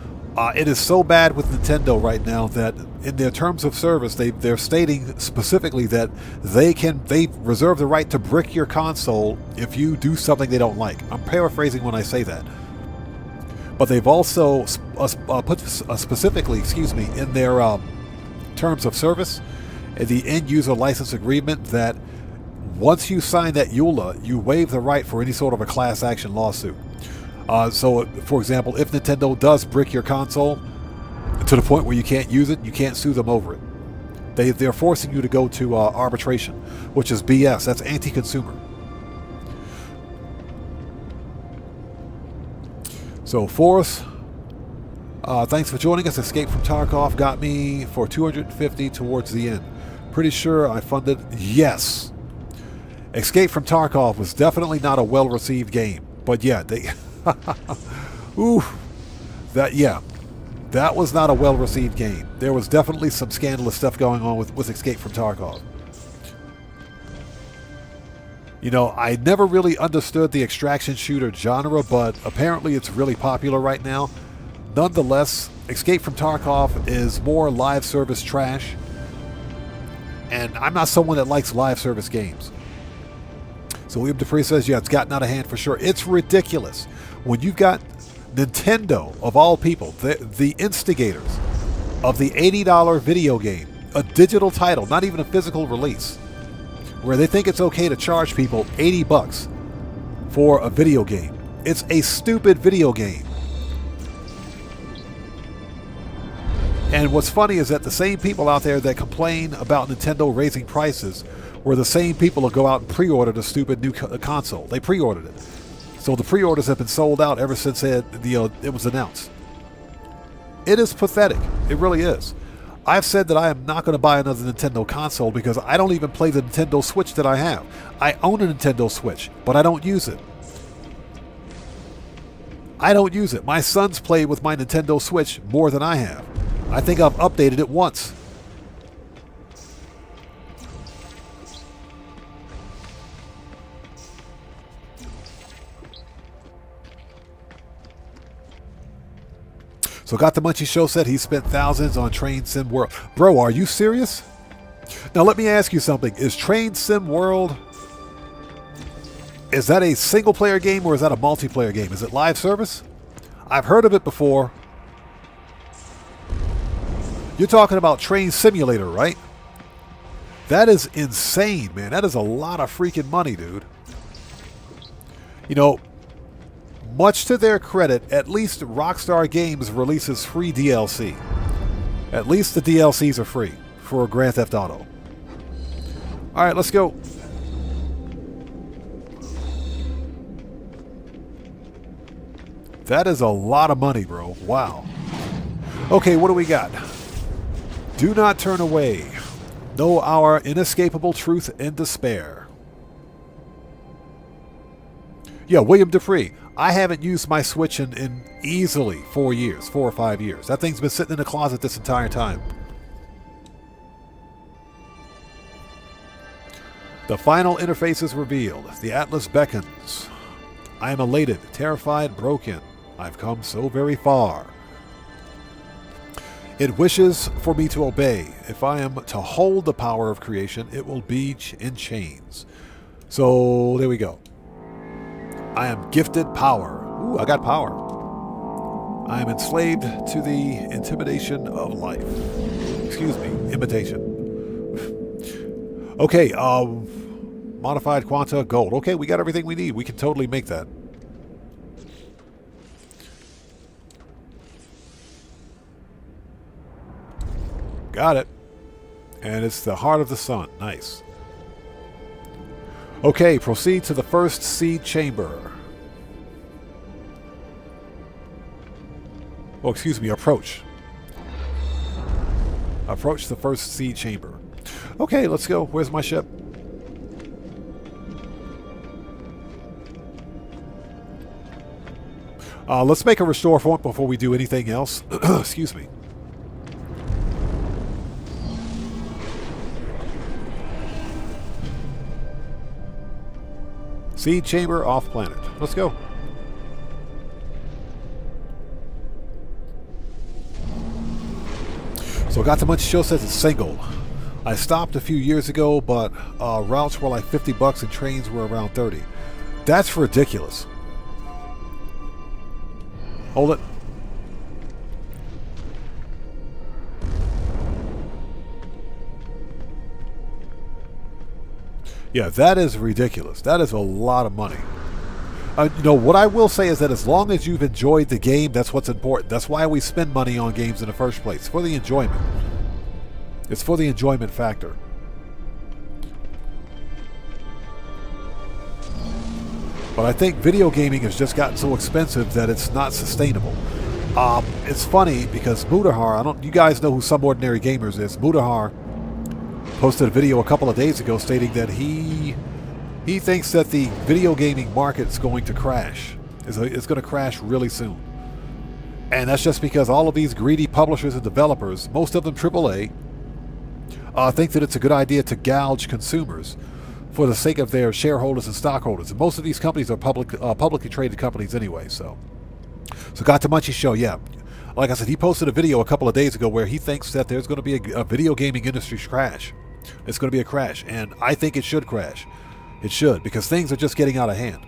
it is so bad with Nintendo right now that in their terms of service, they're stating specifically that they reserve the right to brick your console if you do something they don't like. I'm paraphrasing when I say that. But they've also put specifically, in their terms of service, the end user license agreement, that once you sign that EULA, you waive the right for any sort of a class action lawsuit. So, for example, if Nintendo does brick your console to the point where you can't use it, you can't sue them over it. They're forcing you to go to arbitration, which is BS. That's anti-consumer. So, Force, thanks for joining us. Escape from Tarkov got me for $250 towards the end. Pretty sure I funded. Yes. Escape from Tarkov was definitely not a well-received game. But yeah, they... Ooh. That was not a well-received game. There was definitely some scandalous stuff going on with Escape from Tarkov. You know, I never really understood the extraction shooter genre, but apparently it's really popular right now. Nonetheless, Escape from Tarkov is more live service trash, and I'm not someone that likes live service games. So William Dupree says, yeah, it's gotten out of hand for sure. It's ridiculous. When you've got Nintendo, of all people, the instigators of the $80 video game, a digital title, not even a physical release, where they think it's okay to charge people $80 for a video game. It's a stupid video game. And what's funny is that the same people out there that complain about Nintendo raising prices were the same people who go out and pre-order the stupid new console. They pre-ordered it. So the pre-orders have been sold out ever since it was announced. It is pathetic. It really is. I've said that I am not going to buy another Nintendo console because I don't even play the Nintendo Switch that I have. I own a Nintendo Switch, but I don't use it. I don't use it. My sons play with my Nintendo Switch more than I have. I think I've updated it once. So Got the Munchie Show said he spent thousands on Train Sim World. Bro, are you serious? Now let me ask you something. Is Train Sim World, is that a single player game or is that a multiplayer game? Is it live service? I've heard of it before. You're talking about Train Simulator, right? That is insane, man. That is a lot of freaking money, dude. You know, much to their credit, at least Rockstar Games releases free DLC. At least the DLCs are free for Grand Theft Auto. Alright, let's go. That is a lot of money, bro. Wow. Okay, what do we got? Do not turn away. Know our inescapable truth and despair. Yeah, William Dupree. I haven't used my Switch in easily 4 years, 4 or 5 years. That thing's been sitting in the closet this entire time. The final interface is revealed. The Atlas beckons. I am elated, terrified, broken. I've come so very far. It wishes for me to obey. If I am to hold the power of creation, it will be in chains. So, there we go. I am gifted power. Ooh, I got power. I am enslaved to the intimidation of life. Excuse me, imitation. Okay, Modified quanta gold. Okay, we got everything we need. We can totally make that. Got it. And it's the heart of the sun. Nice. Okay, proceed to the first seed chamber. Oh, excuse me, approach. Approach the first seed chamber. Okay, let's go. Where's my ship? Let's make a restore point before we do anything else. Excuse me. Seed chamber off planet. Let's go. So Got to Munch Show says it's single. I stopped a few years ago, but routes were like $50 and trains were around 30. That's ridiculous. Hold it. Yeah, that is ridiculous. That is a lot of money. You know, what I will say is that as long as you've enjoyed the game, that's what's important. That's why we spend money on games in the first place. It's for the enjoyment. It's for the enjoyment factor. But I think video gaming has just gotten so expensive that it's not sustainable. It's funny because Mudahar, you guys know who Some Ordinary Gamers is. Mudahar posted a video a couple of days ago stating that he thinks that the video gaming market's going to crash. It's going to crash really soon. And that's just because all of these greedy publishers and developers, most of them AAA, think that it's a good idea to gouge consumers for the sake of their shareholders and stockholders. And most of these companies are publicly traded companies anyway. So Got to Munchy Show, yeah. Like I said, he posted a video a couple of days ago where he thinks that there's going to be a video gaming industry crash. It's going to be a crash, and I think it should crash. It should, because things are just getting out of hand.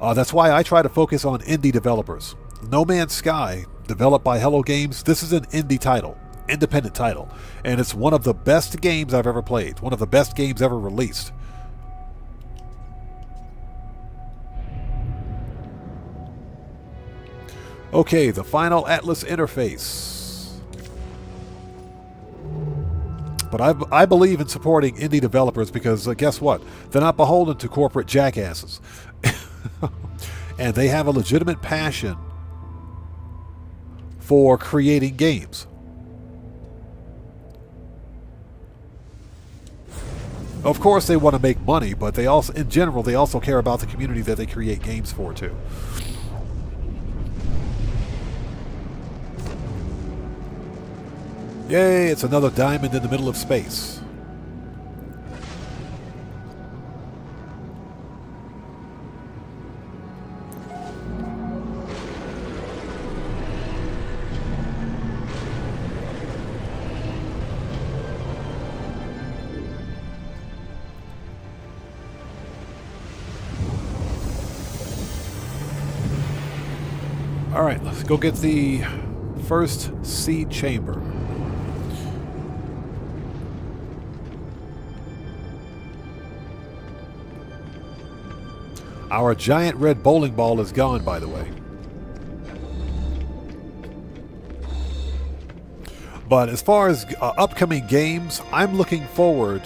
That's why I try to focus on indie developers. No Man's Sky, developed by Hello Games, this is an indie title, independent title, and it's one of the best games I've ever played, one of the best games ever released. Okay, the final Atlas interface. But I believe in supporting indie developers because guess what? They're not beholden to corporate jackasses. And they have a legitimate passion for creating games. Of course they want to make money, but they also, in general, they also care about the community that they create games for too. Yay, it's another diamond in the middle of space. All right, let's go get the first seed chamber. Our giant red bowling ball is gone, by the way. But as far as upcoming games, I'm looking forward.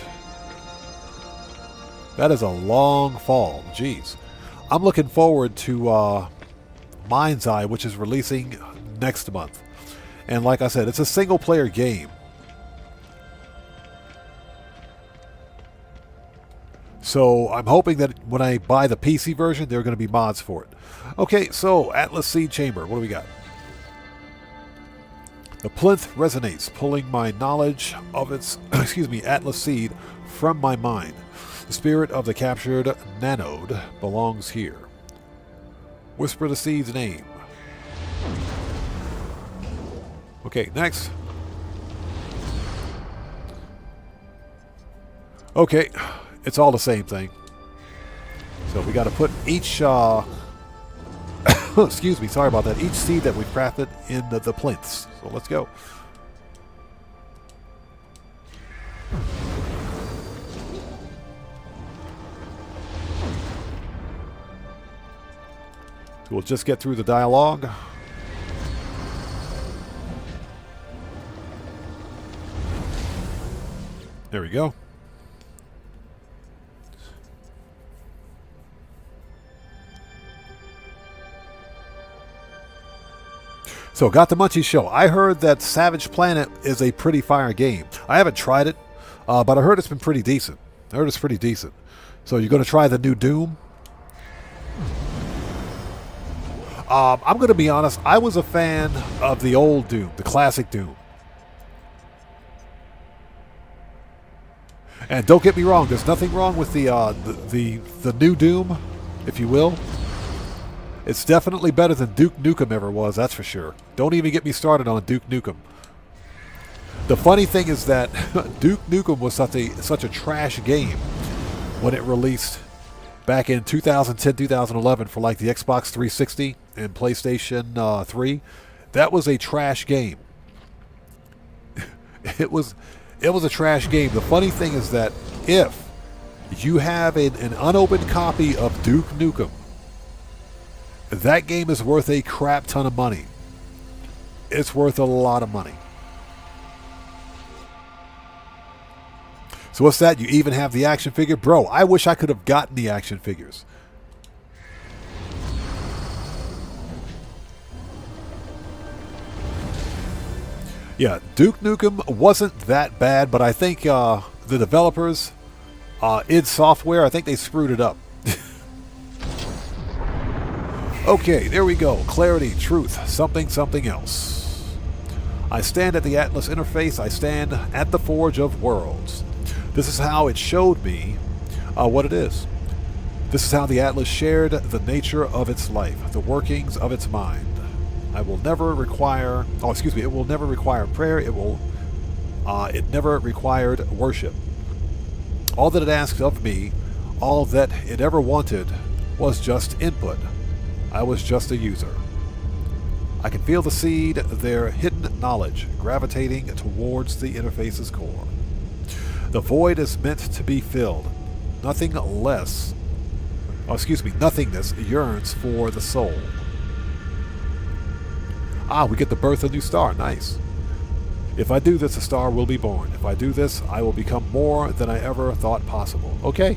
That is a long fall. Jeez. I'm looking forward to Mind's Eye, which is releasing next month. And like I said, it's a single-player game. So I'm hoping that when I buy the PC version, there are going to be mods for it. Okay, so Atlas Seed Chamber. What do we got? The plinth resonates, pulling my knowledge of its, Atlas Seed from my mind. The spirit of the captured nanode belongs here. Whisper the seed's name. Okay, next. Okay. It's all the same thing. So we got to put each, excuse me, sorry about that, each seed that we've crafted in the plinths. So let's go. we'll just get through the dialogue. There we go. So, Got the Munchies show. I heard that Savage Planet is a pretty fire game. I haven't tried it, but I heard it's been pretty decent. I heard it's pretty decent. So, you're going to try the new Doom? I'm going to be honest. I was a fan of the old Doom, the classic Doom. And don't get me wrong. There's nothing wrong with the new Doom, if you will. It's definitely better than Duke Nukem ever was, that's for sure. Don't even get me started on Duke Nukem. The funny thing is that Duke Nukem was such a trash game when it released back in 2010, 2011 for like the Xbox 360 and PlayStation 3. That was a trash game. It was a trash game. The funny thing is that if you have an unopened copy of Duke Nukem, that game is worth a crap ton of money. It's worth a lot of money. So what's that? You even have the action figure? Bro, I wish I could have gotten the action figures. Yeah, Duke Nukem wasn't that bad, but I think the developers, id Software, I think they screwed it up. Okay, there we go. Clarity, truth, something, something else. I stand at the Atlas interface. I stand at the Forge of Worlds. This is how it showed me what it is. This is how the Atlas shared the nature of its life, the workings of its mind. I will never require, it will never require prayer. It never required worship. All that it asked of me, all that it ever wanted, was just input. I was just a user. I can feel the seed, their hidden knowledge, gravitating towards the interface's core. The void is meant to be filled. Nothingness yearns for the soul. We get the birth of a new star. Nice. If I do this, a star will be born. If I do this, I will become more than I ever thought possible. Okay.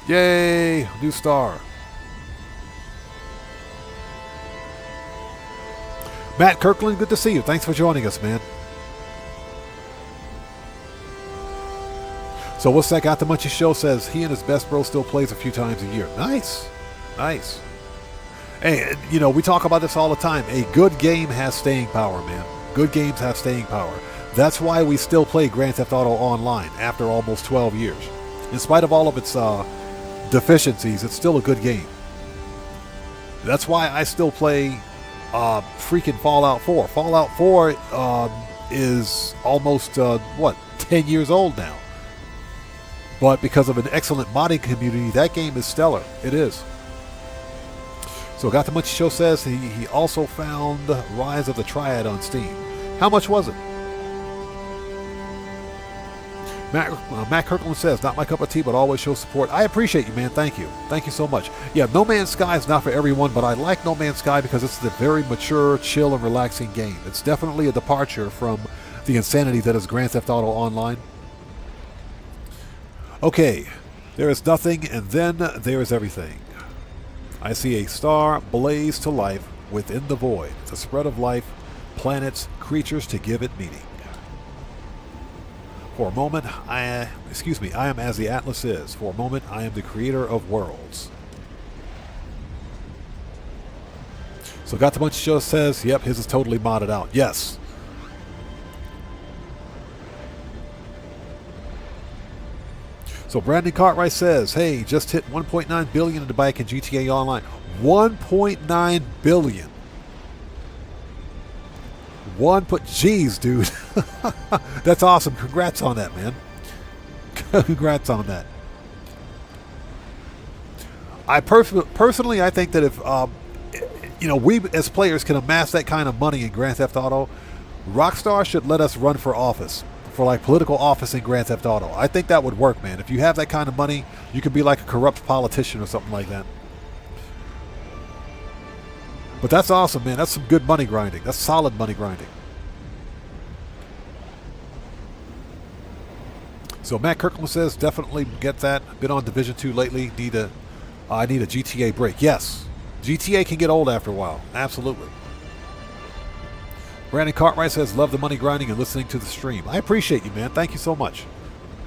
Yay! New star. Matt Kirkland, good to see you. Thanks for joining us, man. So what's that Got the Munchies show says he and his best bro still plays a few times a year. Nice. Nice. Hey, you know, we talk about this all the time. A good game has staying power, man. Good games have staying power. That's why we still play Grand Theft Auto Online after almost 12 years. In spite of all of its deficiencies, it's still a good game. That's why I still play freaking Fallout 4. Fallout 4 is almost 10 years old now, but because of an excellent modding community, that game is stellar. It is. So Got the Munchies show says he also found Rise of the Triad on Steam. How much was it? Matt Kirkland says, not my cup of tea, but always show support. I appreciate you, man. Thank you. Thank you so much. Yeah, No Man's Sky is not for everyone, but I like No Man's Sky because it's a very mature, chill, and relaxing game. It's definitely a departure from the insanity that is Grand Theft Auto Online. Okay, there is nothing, and then there is everything. I see a star blaze to life within the void, the spread of life, planets, creatures to give it meaning. For a moment, I am as the Atlas is. For a moment, I am the creator of worlds. So Got the Munchies show says, yep, his is totally modded out. Yes. So Brandon Cartwright says, hey, just hit 1.9 billion in the bike in GTA Online. 1.9 billion. Jeez, dude. That's awesome. Congrats on that, man. Congrats on that. I personally, I think that if we as players can amass that kind of money in Grand Theft Auto, Rockstar should let us run for office for like political office in Grand Theft Auto. I think that would work, man. If you have that kind of money, you could be like a corrupt politician or something like that. But that's awesome, man. That's some good money grinding. That's solid money grinding. So Matt Kirkland says, definitely get that. Been on Division 2 lately. I need a GTA break. Yes. GTA can get old after a while. Absolutely. Brandon Cartwright says, love the money grinding and listening to the stream. I appreciate you, man. Thank you so much.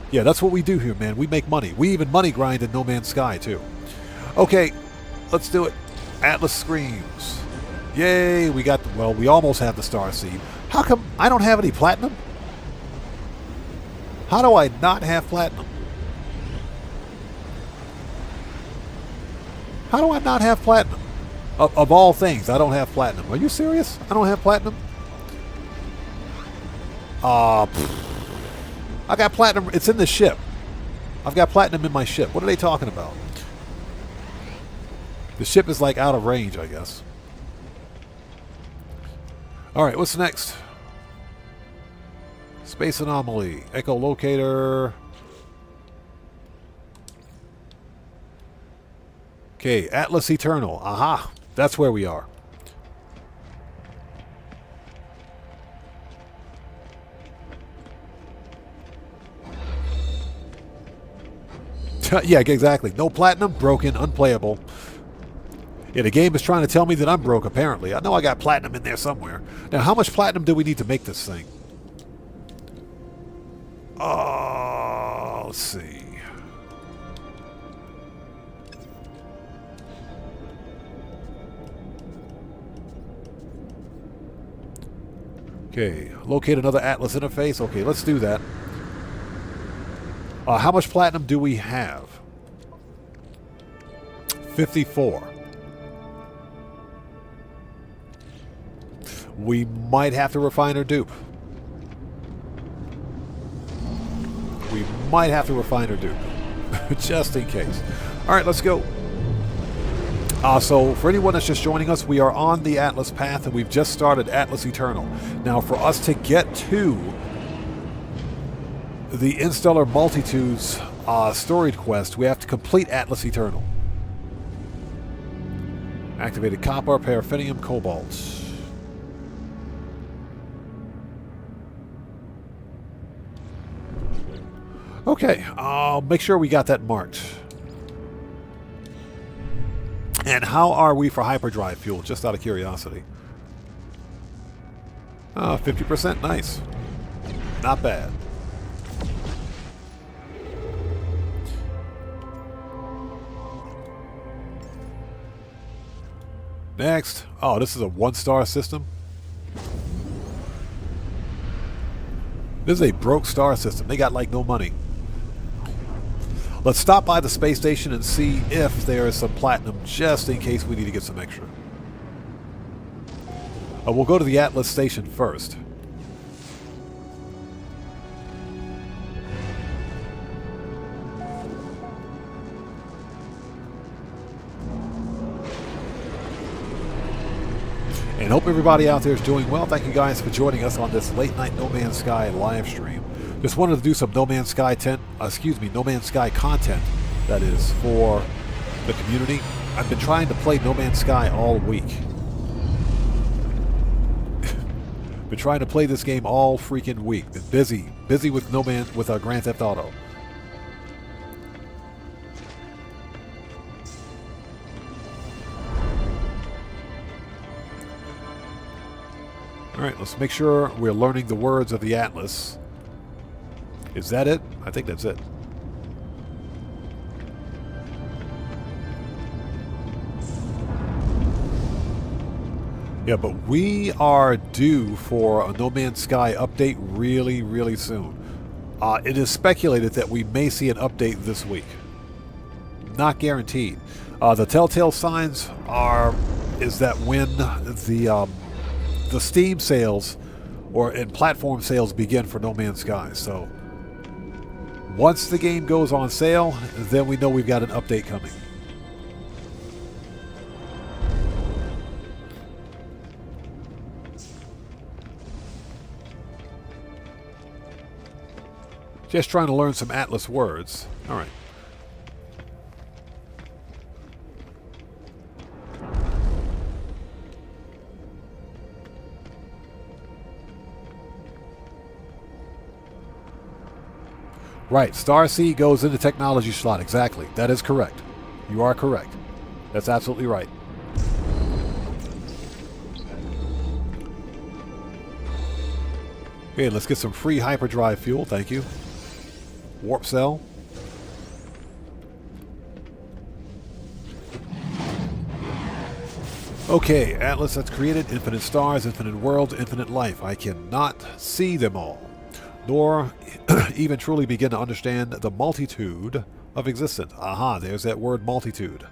Yeah, that's what we do here, man. We make money. We even money grind in No Man's Sky, too. Okay, let's do it. Atlas Screams. Yay, we got, well, we almost have the Star Seed. How come I don't have any platinum? How do I not have platinum? How do I not have platinum? Of all things, I don't have platinum. Are you serious? I don't have platinum? I got platinum. It's in the ship. I've got platinum in my ship. What are they talking about? The ship is like out of range, I guess. Alright, what's next? Space Anomaly. Echolocator. Okay, Atlas Eternal. Aha! That's where we are. Yeah, exactly. No platinum, broken, unplayable. Yeah, the game is trying to tell me that I'm broke, apparently. I know I got platinum in there somewhere. Now, how much platinum do we need to make this thing? Let's see. Okay, locate another Atlas interface. Okay, let's do that. How much platinum do we have? 54. We might have to refine or dupe. We might have to refine or dupe. Just in case. Alright, let's go. So, for anyone that's just joining us, we are on the Atlas path, and we've just started Atlas Eternal. Now, for us to get to the Interstellar Multitudes storied quest, we have to complete Atlas Eternal. Activated copper, paraffinium, cobalt. Okay, I'll make sure we got that marked. And how are we for hyperdrive fuel, just out of curiosity? 50%, nice. Not bad. Next. Oh, this is a 1-star system. This is a broke star system. They got like no money. Let's stop by the space station and see if there is some platinum, just in case we need to get some extra. We'll go to the Atlas station first. And hope everybody out there is doing well. Thank you guys for joining us on this late night No Man's Sky live stream. Just wanted to do some No Man's Sky No Man's Sky content, that is, for the community. I've been trying to play No Man's Sky all week. Been trying to play this game all freaking week. Been busy with Grand Theft Auto. Alright, let's make sure we're learning the words of the Atlas. Is that it? I think that's it. Yeah, but we are due for a No Man's Sky update really, really soon. It is speculated that we may see an update this week. Not guaranteed. The telltale signs is that when the Steam sales and platform sales begin for No Man's Sky. So once the game goes on sale, then we know we've got an update coming. Just trying to learn some Atlas words. Alright. Right, Star C goes into technology slot. Exactly. That is correct. You are correct. That's absolutely right. Okay, let's get some free hyperdrive fuel. Thank you. Warp cell. Okay, Atlas has created infinite stars, infinite worlds, infinite life. I cannot see them all, nor even truly begin to understand the multitude of existence. Aha, there's that word multitude.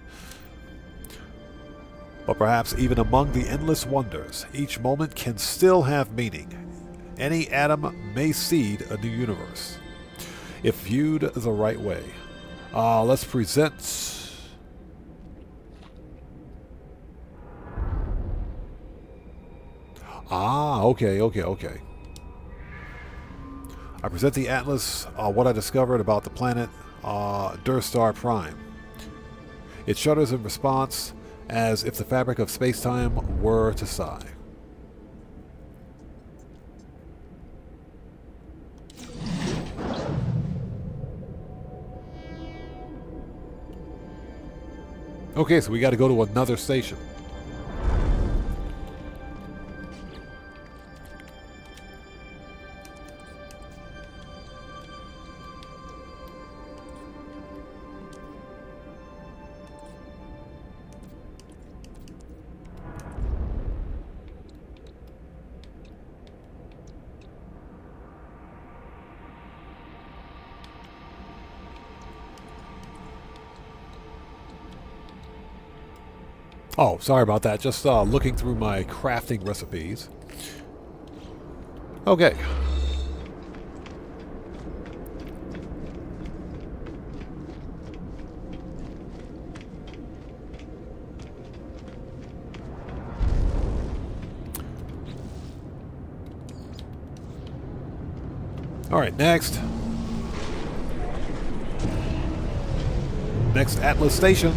But perhaps even among the endless wonders, each moment can still have meaning. Any atom may seed a new universe, if viewed the right way. Let's present... okay. I present the Atlas, what I discovered about the planet Durstar Prime. It shudders in response, as if the fabric of space-time were to sigh. Okay, so we got to go to another station. Oh, sorry about that. Just looking through my crafting recipes. Okay. All right, next. Next Atlas station.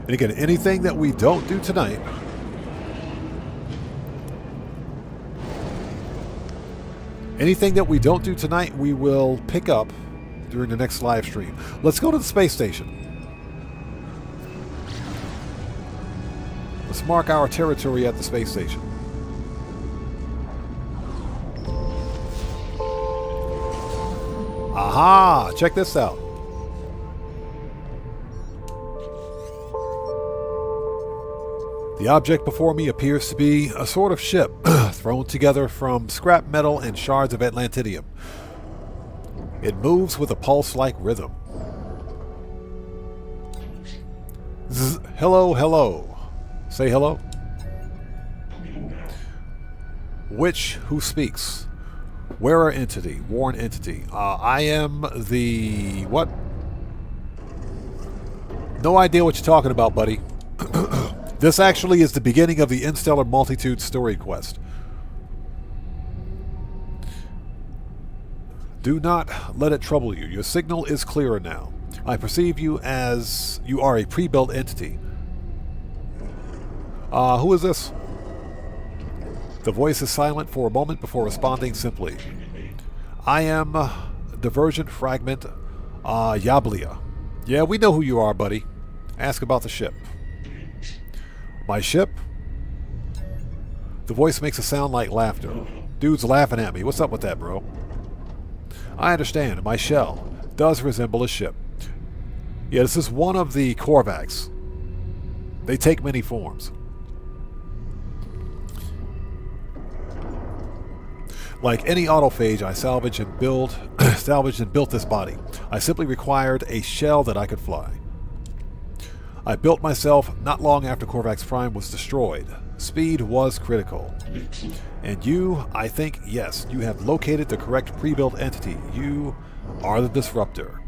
And again, anything that we don't do tonight we will pick up during the next live stream. Let's go to the space station. Let's mark our territory at the space station. Aha! Check this out. The object before me appears to be a sort of ship thrown together from scrap metal and shards of Atlantidium. It moves with a pulse-like rhythm. Zzz, hello, hello. Say hello. Which who speaks? Wearer entity, worn entity. I am the... what? No idea what you're talking about, buddy. This actually is the beginning of the Interstellar Multitude story quest. Do not let it trouble you. Your signal is clearer now. I perceive you as you are a pre-built entity. Who is this? The voice is silent for a moment before responding simply. I am Divergent Fragment Yablia. Yeah, we know who you are, buddy. Ask about the ship. My ship? The voice makes a sound like laughter. Dude's laughing at me. What's up with that, bro? I understand. My shell does resemble a ship. Yeah, this is one of the Korvax. They take many forms. Like any autophage, I salvaged and built this body. I simply required a shell that I could fly. I built myself not long after Korvax Prime was destroyed. Speed was critical. And you, I think, yes, you have located the correct pre-built entity. You are the disruptor.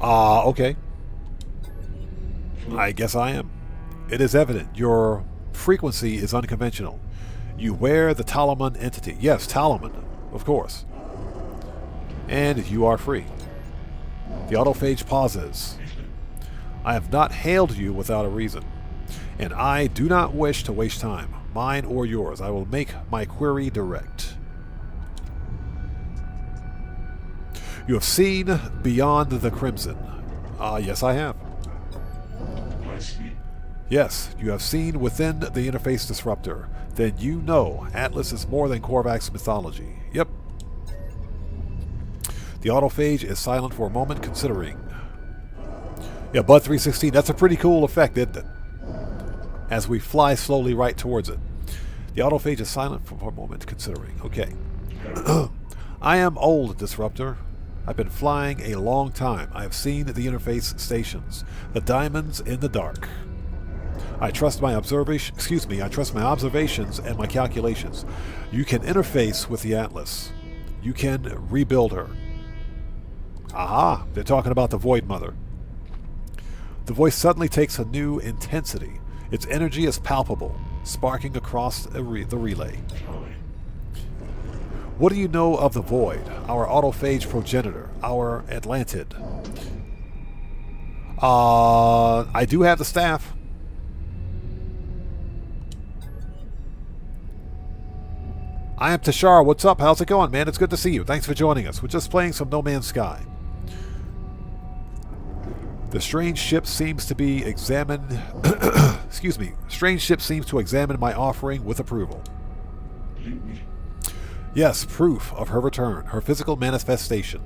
Okay. I guess I am. It is evident your frequency is unconventional. You wear the Talaman entity. Yes, Talaman, of course. And you are free. The autophage pauses. I have not hailed you without a reason, and I do not wish to waste time, mine or yours. I will make my query direct. You have seen beyond the crimson. Yes, I have. Yes, you have seen within the interface disruptor. Then you know Atlas is more than Korvac's mythology. Yep. The autophage is silent for a moment, considering. Yeah, Bud 316, that's a pretty cool effect, isn't it? As we fly slowly right towards it. The autophage is silent for a moment, considering. Okay. I am old, Disruptor. I've been flying a long time. I have seen the interface stations. The diamonds in the dark. I trust my observations and my calculations. You can interface with the Atlas. You can rebuild her. Aha! They're talking about the Void Mother. The voice suddenly takes a new intensity. Its energy is palpable, sparking across the relay. What do you know of the Void, our autophage progenitor, our Atlantid? I do have the staff. I am Tashar. What's up? How's it going, man? It's good to see you. Thanks for joining us. We're just playing some No Man's Sky. The strange ship seems to be examined... Excuse me. Strange ship seems to examine my offering with approval. Yes, proof of her return, her physical manifestation.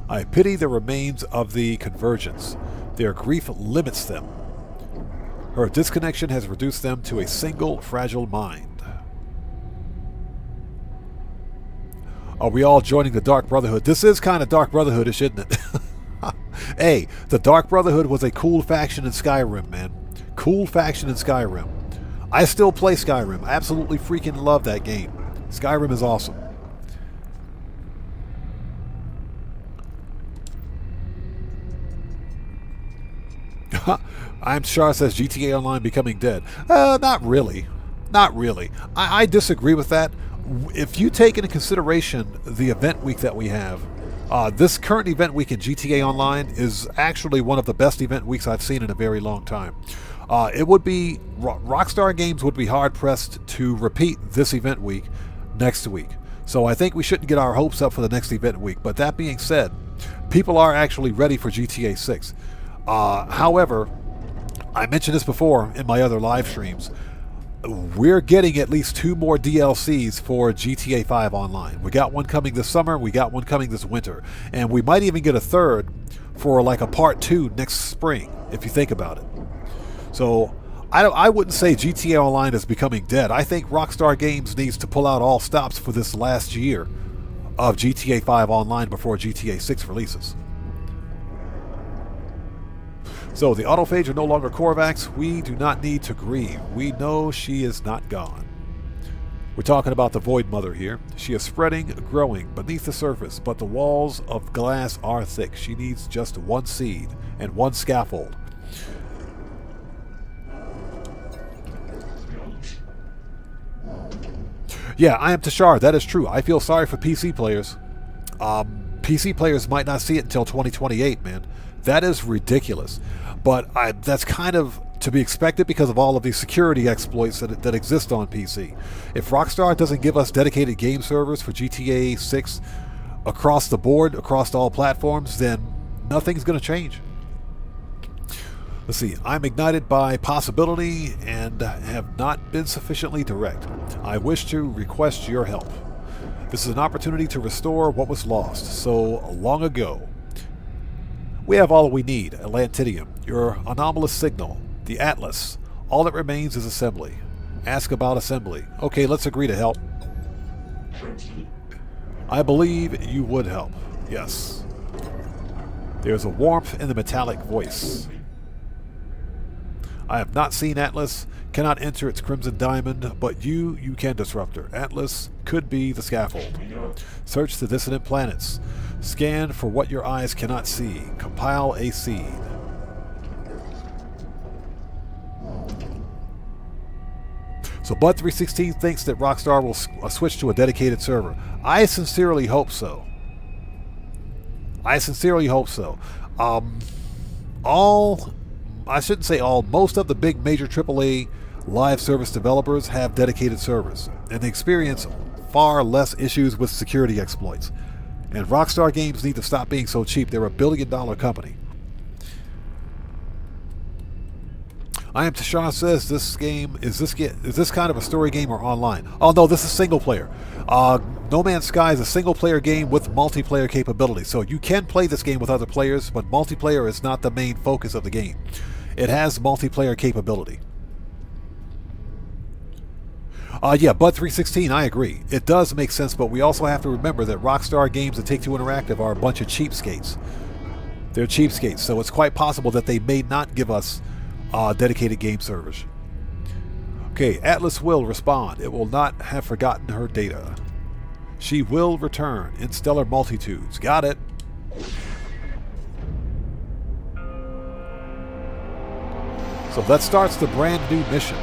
I pity the remains of the convergence. Their grief limits them. Her disconnection has reduced them to a single fragile mind. Are we all joining the Dark Brotherhood? This is kind of Dark Brotherhood-ish, isn't it? Hey, the Dark Brotherhood was a cool faction in Skyrim, man. Cool faction in Skyrim. I still play Skyrim. I absolutely freaking love that game. Skyrim is awesome. I'm Char says GTA Online becoming dead. Not really. Not really. I disagree with that. If you take into consideration the event week that we have, this current event week in GTA Online is actually one of the best event weeks I've seen in a very long time. It would be... Rockstar Games would be hard-pressed to repeat this event week next week. So I think we shouldn't get our hopes up for the next event week. But that being said, people are actually ready for GTA 6. However, I mentioned this before in my other live streams. We're getting at least 2 more DLCs for GTA 5 Online. We got one coming this summer, we got one coming this winter, and we might even get a third for like a part 2 next spring, if you think about it. So I wouldn't say GTA Online is becoming dead. I think Rockstar Games needs to pull out all stops for this last year of GTA 5 Online before GTA 6 releases. So, the autophage are no longer Korvax. We do not need to grieve. We know she is not gone. We're talking about the Void Mother here. She is spreading, growing beneath the surface, but the walls of glass are thick. She needs just one seed and one scaffold. Yeah, I am Tashar. That is true. I feel sorry for PC players. PC players might not see it until 2028, man. That is ridiculous. But that's kind of to be expected because of all of these security exploits that exist on PC. If Rockstar doesn't give us dedicated game servers for GTA 6 across the board, across all platforms, then nothing's going to change. Let's see. I'm ignited by possibility and have not been sufficiently direct. I wish to request your help. This is an opportunity to restore what was lost so long ago. We have all we need, Atlantidium, your anomalous signal, the Atlas. All that remains is assembly. Ask about assembly. Okay, let's agree to help. I believe you would help. Yes. There's a warmth in the metallic voice. I have not seen Atlas, cannot enter its crimson diamond, but you can disrupt her. Atlas could be the scaffold. Search the dissident planets. Scan for what your eyes cannot see. Compile a seed. So So Bud316 thinks that Rockstar will switch to a dedicated server. I sincerely hope so. I sincerely hope so. I shouldn't say all, most of the big major AAA live service developers have dedicated servers, and they experience far less issues with security exploits. And Rockstar Games need to stop being so cheap. They're a billion-dollar company. I am Tashawn says this game is this kind of a story game or online? Oh no, this is single player. No Man's Sky is a single player game with multiplayer capability. So you can play this game with other players, but multiplayer is not the main focus of the game. It has multiplayer capability. Yeah, Bud316, I agree. It does make sense, but we also have to remember that Rockstar Games and Take-Two Interactive are a bunch of cheapskates. They're cheapskates, so it's quite possible that they may not give us dedicated game servers. Okay, Atlas will respond. It will not have forgotten her data. She will return in stellar multitudes. Got it. So that starts the brand new mission.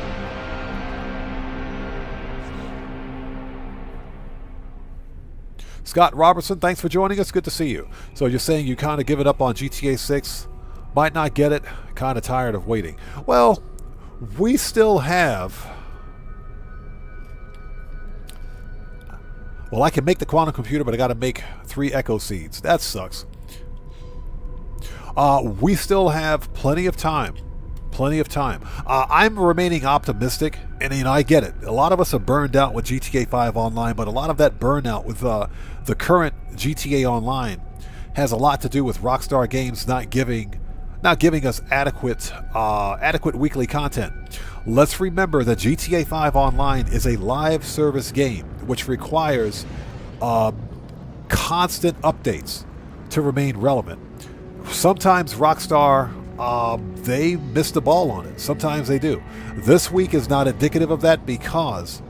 Scott Robertson, thanks for joining us. Good to see you. So you're saying you kind of give it up on GTA 6? Might not get it. Kind of tired of waiting. Well, we still have... Well, I can make the quantum computer, but I got to make 3 echo seeds. That sucks. We still have plenty of time. Plenty of time. I'm remaining optimistic, and I get it. A lot of us are burned out with GTA 5 Online, but a lot of that burnout with the current GTA Online has a lot to do with Rockstar Games not giving us adequate weekly content. Let's remember that GTA 5 Online is a live service game, which requires constant updates to remain relevant. Sometimes Rockstar they miss the ball on it. Sometimes they do. This week is not indicative of that because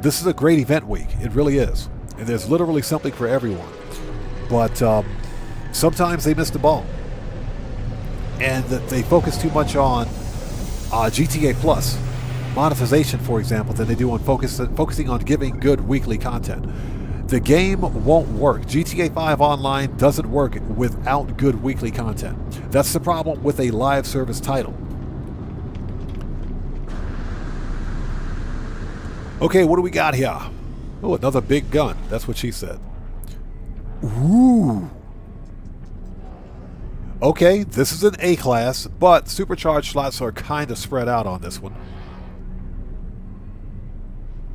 this is a great event week. It really is. And there's literally something for everyone. But sometimes they miss the ball. And that they focus too much on GTA Plus monetization, for example, than they do on focusing on giving good weekly content. The game won't work. GTA 5 Online doesn't work without good weekly content. That's the problem with a live service title. Okay, what do we got here? Oh, another big gun. That's what she said. Ooh. Okay, this is an A-class, but supercharged slots are kind of spread out on this one.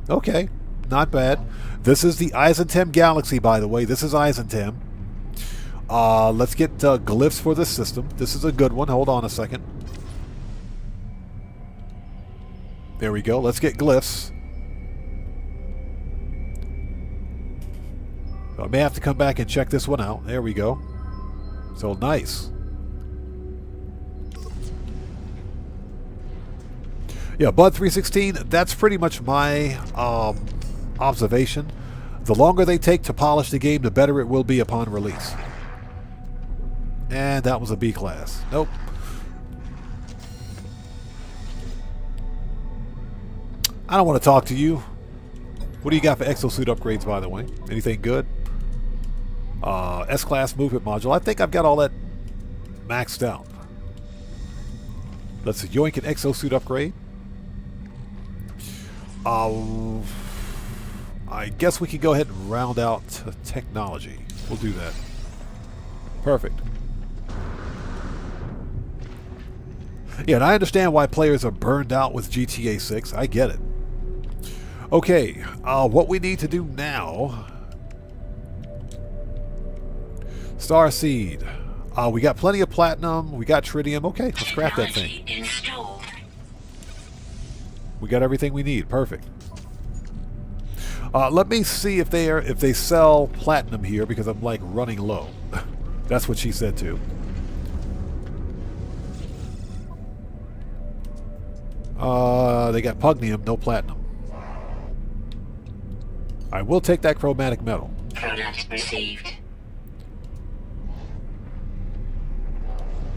Okay, not bad. This is the Eisentem Galaxy, by the way. This is Eisentem. Let's get glyphs for this system. This is a good one. Hold on a second. There we go. Let's get glyphs. So I may have to come back and check this one out. There we go. So nice. Yeah, Bud316, that's pretty much my observation. The longer they take to polish the game, the better it will be upon release. And that was a B class. Nope. I don't want to talk to you. What do you got for exosuit upgrades, by the way? Anything good? S-class movement module. I think I've got all that maxed out. Let's yoink an exosuit upgrade. I guess we can go ahead and round out technology. We'll do that. Perfect. Yeah, and I understand why players are burned out with GTA 6. I get it. Okay, what we need to do now... Starseed. We got plenty of platinum. We got tritium. Okay, let's craft that thing. Installed. We got everything we need. Perfect. Let me see if they sell platinum here because I'm like running low. That's what she said too. They got pugnium, no platinum. I will take that chromatic metal. Product received.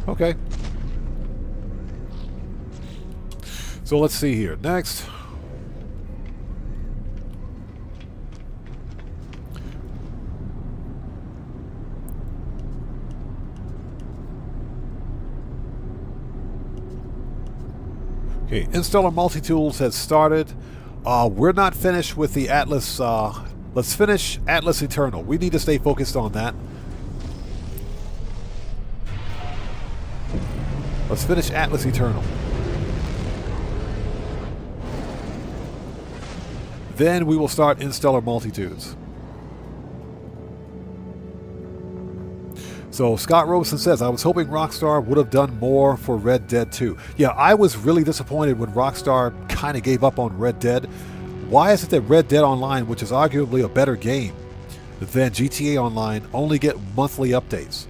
Okay. So let's see here. Next. Okay, Installer Multitools has started. We're not finished with the Atlas. Let's finish Atlas Eternal. We need to stay focused on that. Let's finish Atlas Eternal. Then we will start Installer Multitudes. So Scott Robeson says, I was hoping Rockstar would have done more for Red Dead 2. Yeah, I was really disappointed when Rockstar kind of gave up on Red Dead. Why is it that Red Dead Online, which is arguably a better game than GTA Online, only get monthly updates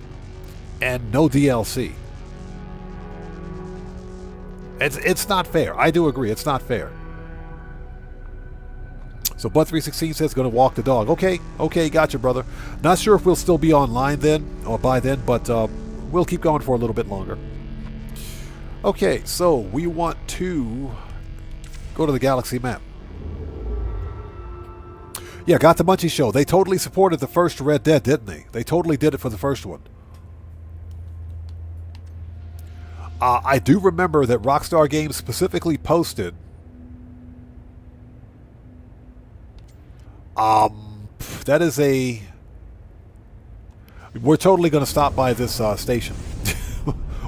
and no DLC? It's not fair. I do agree, it's not fair. So Bud316 says going to walk the dog. Okay, gotcha, brother. Not sure if we'll still be online then, or by then, but we'll keep going for a little bit longer. Okay, so we want to go to the galaxy map. Yeah, got the Munchie Show. They totally supported the first Red Dead, didn't they? They totally did it for the first one. I do remember that Rockstar Games specifically posted that is a... We're totally going to stop by this station.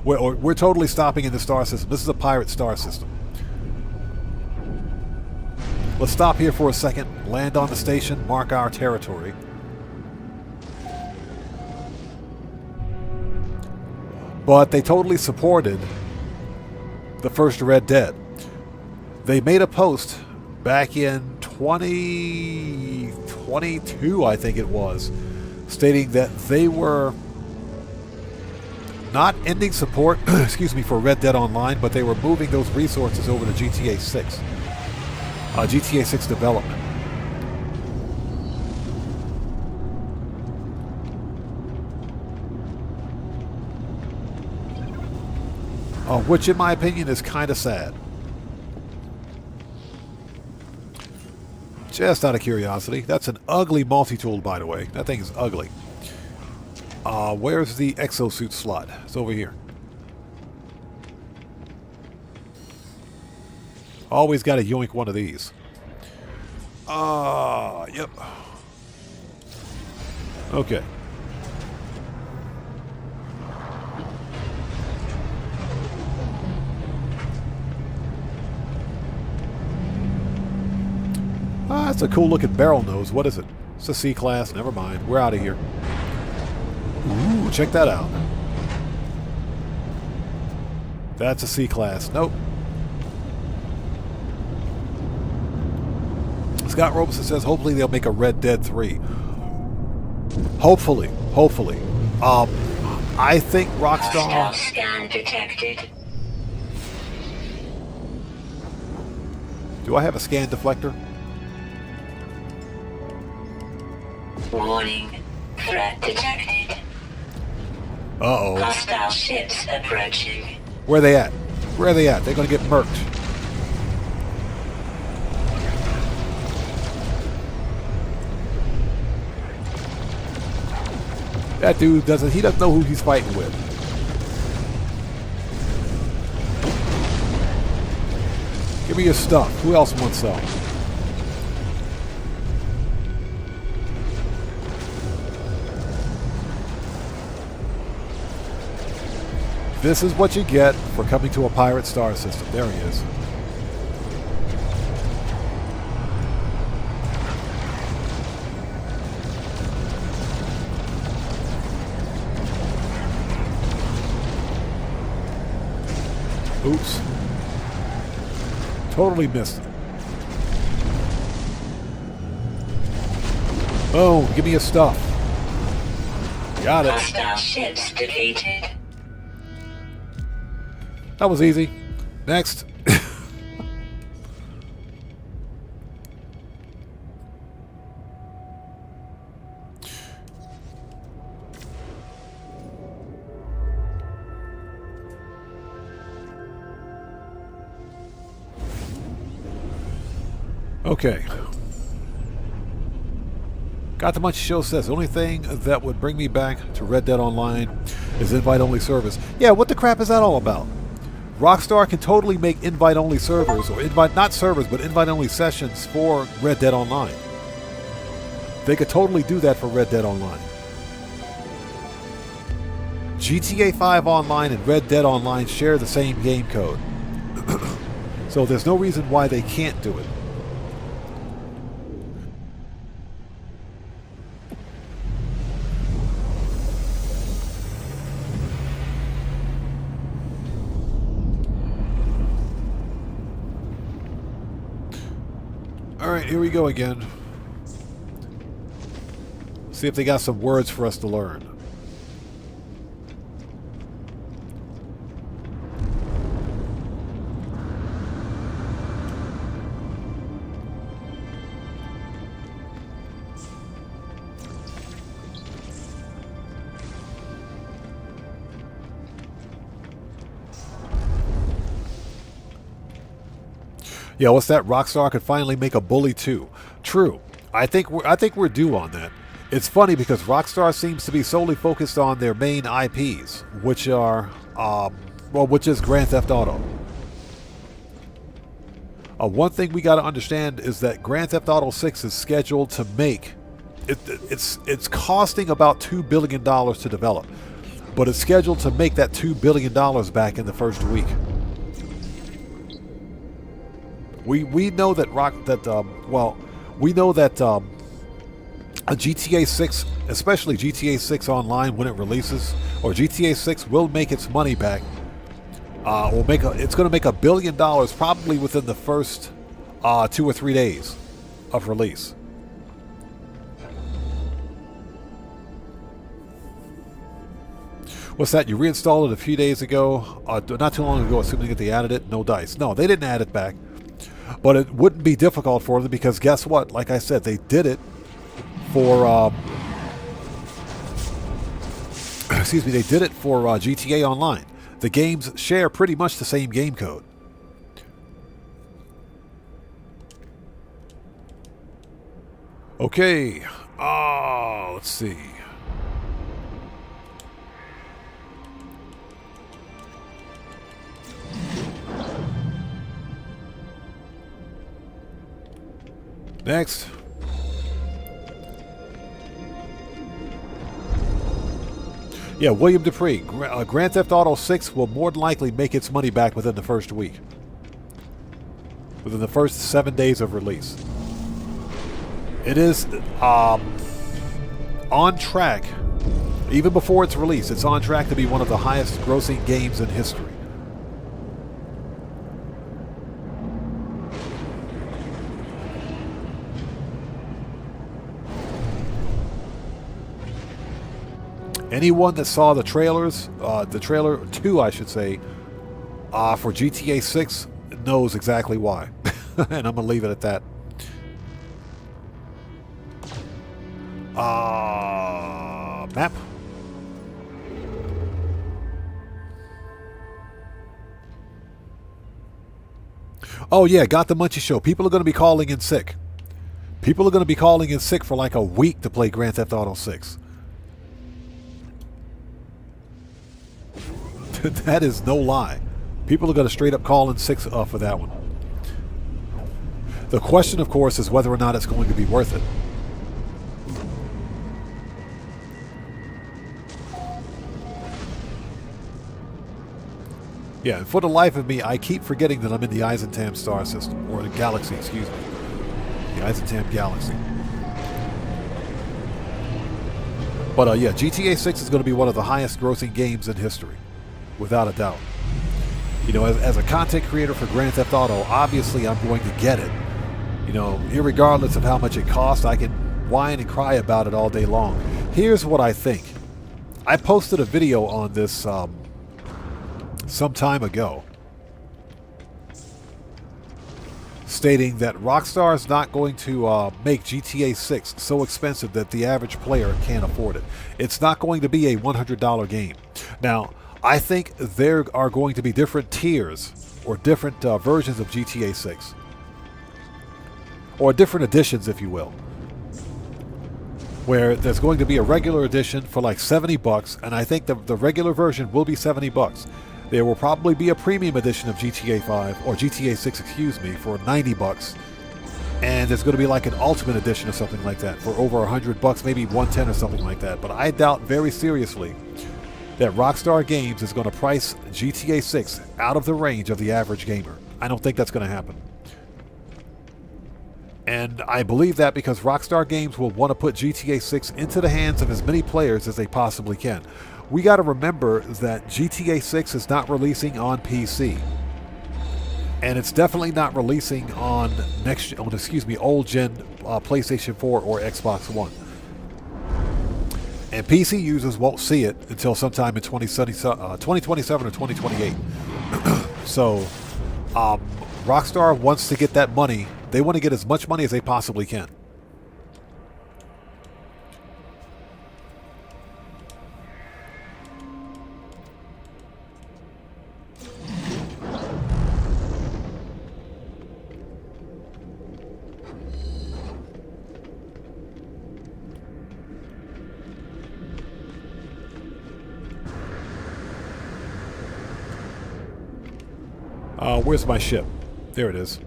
we're totally stopping in the star system. This is a pirate star system. Let's stop here for a second, land on the station, mark our territory. But they totally supported the first Red Dead. They made a post back in 2022, I think it was, stating that they were not ending support excuse me, for Red Dead Online, but they were moving those resources over to GTA 6. GTA 6 development. Which in my opinion is kind of sad. Just out of curiosity. That's an ugly multi-tool, by the way. That thing is ugly. Where's the exosuit slot? It's over here. Always got to yoink one of these. Yep. Okay. That's a cool looking barrel nose. What is it? It's a C-class. Never mind. We're out of here. Ooh, check that out. That's a C-class. Nope. Scott Robeson says hopefully they'll make a Red Dead 3. Hopefully. I think Rockstar... Scan detected. Do I have a scan deflector? Warning. Threat detected. Uh-oh. Hostile ships approaching. Where are they at? Where are they at? They're going to get murked. That dude doesn't know who he's fighting with. Give me your stuff. Who else wants some? This is what you get for coming to a pirate star system. There he is. Oops. Totally missed him. Boom. Give me your stuff. Got it. Hostile ships defeated. That was easy. Next. Okay. Got the Munchy Show says the only thing that would bring me back to Red Dead Online is invite-only service. Yeah, what the crap is that all about? Rockstar can totally make invite-only servers, or not servers, but invite-only sessions for Red Dead Online. They could totally do that for Red Dead Online. GTA 5 Online and Red Dead Online share the same game code. So there's no reason why they can't do it. Alright, here we go again. See if they got some words for us to learn. Yeah, what's that? Rockstar could finally make a Bully 2. True. I think we're due on that. It's funny because Rockstar seems to be solely focused on their main IPs, which are, which is Grand Theft Auto. One thing we got to understand is that Grand Theft Auto 6 is scheduled to make, it's costing about $2 billion to develop, but it's scheduled to make that $2 billion back in the first week. We know that we know that a GTA 6, especially GTA 6 Online when it releases, or GTA 6 will make its money back. It's going to make $1 billion probably within the first 2 or 3 days of release. What's that? You reinstalled it a few days ago, not too long ago, assuming that they added it. No dice. No, they didn't add it back. But it wouldn't be difficult for them because guess what? Like I said, they did it for excuse me, they did it for GTA Online. The games share pretty much the same game code. Okay. Let's see. Next. Yeah, William Dupree. Grand Theft Auto 6 will more than likely make its money back within the first week. Within the first 7 days of release. It is on track. Even before its release, it's on track to be one of the highest grossing games in history. Anyone that saw the trailers, the trailer 2, I should say, for GTA 6 knows exactly why. And I'm going to leave it at that. Map. Oh yeah, got the Munchy Show. People are going to be calling in sick. People are going to be calling in sick for like a week to play Grand Theft Auto 6. That is no lie. People are going to straight up call in sick for that one. The question, of course, is whether or not it's going to be worth it. Yeah, and for the life of me, I keep forgetting that I'm in the Eisentam star system, or the galaxy, excuse me. The Eisentam galaxy. But yeah, GTA 6 is going to be one of the highest grossing games in history. Without a doubt. You know, as a content creator for Grand Theft Auto, obviously I'm going to get it. You know, irregardless of how much it costs, I can whine and cry about it all day long. Here's what I think. I posted a video on this some time ago stating that Rockstar is not going to make GTA 6 so expensive that the average player can't afford it. It's not going to be a $100 game. Now, I think there are going to be different tiers or different versions of GTA 6. or different editions, if you will. Where there's going to be a regular edition for like 70 bucks, and I think the regular version will be 70 bucks. There will probably be a premium edition of GTA 5, or GTA 6, excuse me, for 90 bucks. And there's going to be like an ultimate edition or something like that for over 100 bucks, maybe 110 or something like that. But I doubt very seriously that Rockstar Games is going to price GTA 6 out of the range of the average gamer. I don't think that's going to happen. And I believe that because Rockstar Games will want to put GTA 6 into the hands of as many players as they possibly can. We got to remember that GTA 6 is not releasing on PC. And it's definitely not releasing on old gen PlayStation 4 or Xbox One. And PC users won't see it until sometime in 2027 or 2028. So, Rockstar wants to get that money. They want to get as much money as they possibly can. Where's my ship? There it is.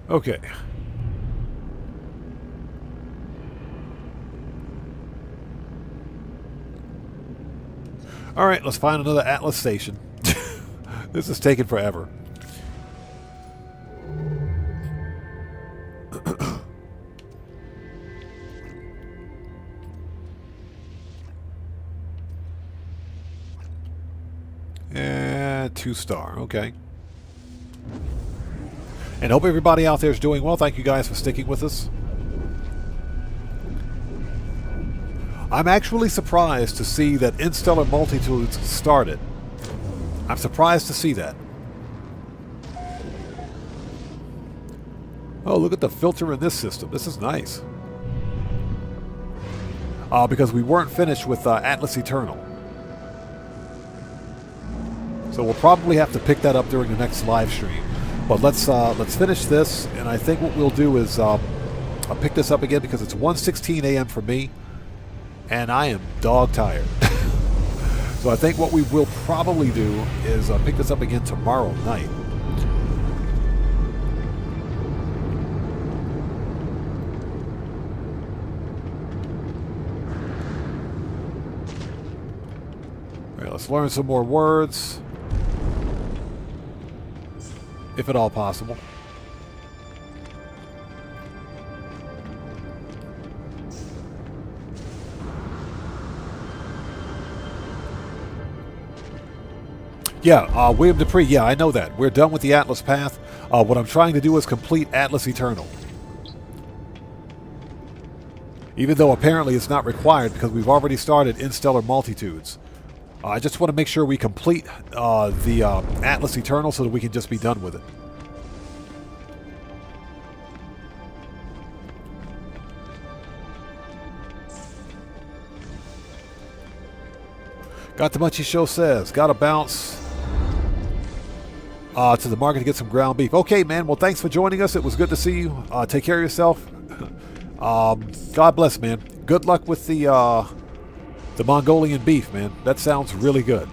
Okay. All right, let's find another Atlas station. This is taking forever. And 2-star, okay. And hope everybody out there is doing well. Thank you guys for sticking with us. I'm actually surprised to see that Interstellar Multitudes started. I'm surprised to see that. Oh, look at the filter in this system. This is nice. Because we weren't finished with Atlas Eternal. So we'll probably have to pick that up during the next live stream. But let's finish this, and I think what we'll do is I'll pick this up again because it's 1:16 a.m. for me. And I am dog tired. So I think what we will probably do is pick this up again tomorrow night. All right, let's learn some more words. If at all possible. Yeah, William Dupree, yeah, I know that. We're done with the Atlas path. What I'm trying to do is complete Atlas Eternal. Even though apparently it's not required because we've already started Interstellar Multitudes. I just want to make sure we complete the Atlas Eternal so that we can just be done with it. Got the Munchie Show says, gotta bounce to the market to get some ground beef. Okay, man. Well, thanks for joining us. It was good to see you. Take care of yourself. God bless, man. Good luck with the Mongolian beef, man. That sounds really good.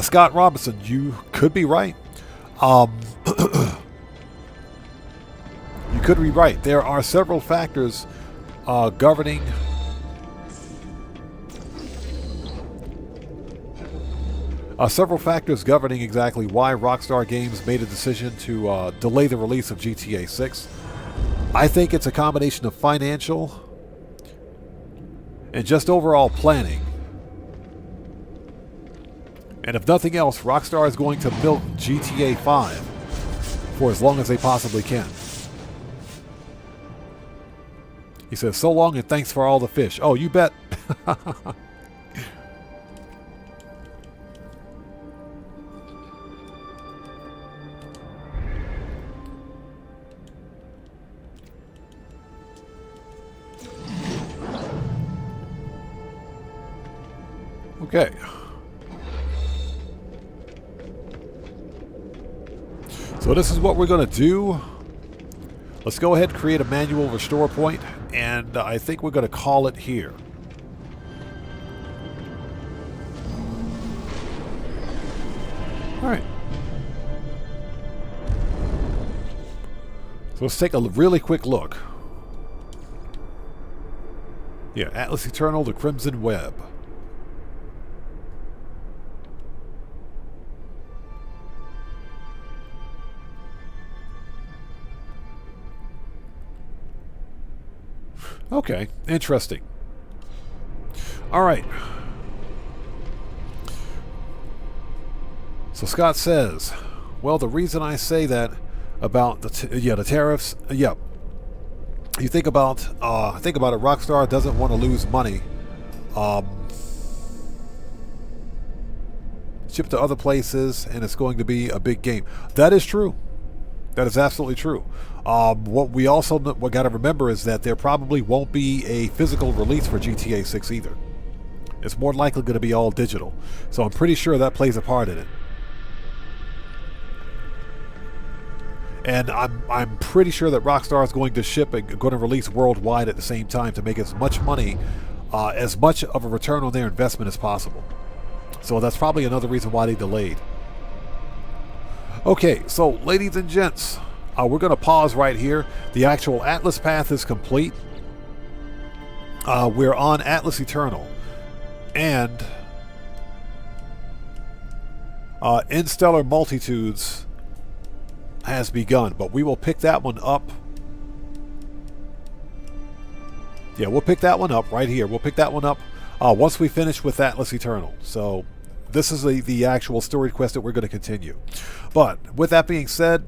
Scott Robinson, you could be right. You could be right. There are several factors governing exactly why Rockstar Games made a decision to delay the release of GTA 6. I think it's a combination of financial and just overall planning. And if nothing else, Rockstar is going to milk GTA 5 for as long as they possibly can. He says, so long and thanks for all the fish. Oh, you bet. Okay. So this is what we're going to do. Let's go ahead and create a manual restore point, and I think we're going to call it here. All right. So let's take a really quick look. Yeah, Atlas Eternal, the Crimson Web. Okay, interesting. All right. So Scott says, well, the reason I say that about the tariffs, yep. You think about it. Rockstar doesn't want to lose money. Ship to other places, and it's going to be a big game. That is true. That is absolutely true. What we also got to remember is that there probably won't be a physical release for GTA 6 either. It's more likely going to be all digital. So I'm pretty sure that plays a part in it. And I'm pretty sure that Rockstar is going to ship and going to release worldwide at the same time to make as much money, as much of a return on their investment as possible. So that's probably another reason why they delayed. Okay, so ladies and gents, we're going to pause right here. The actual Atlas path is complete. We're on Atlas Eternal. And Interstellar Multitudes has begun, but we will pick that one up. Yeah, we'll pick that one up right here. We'll pick that one up once we finish with Atlas Eternal. So this is the actual story quest that we're going to continue. But with that being said,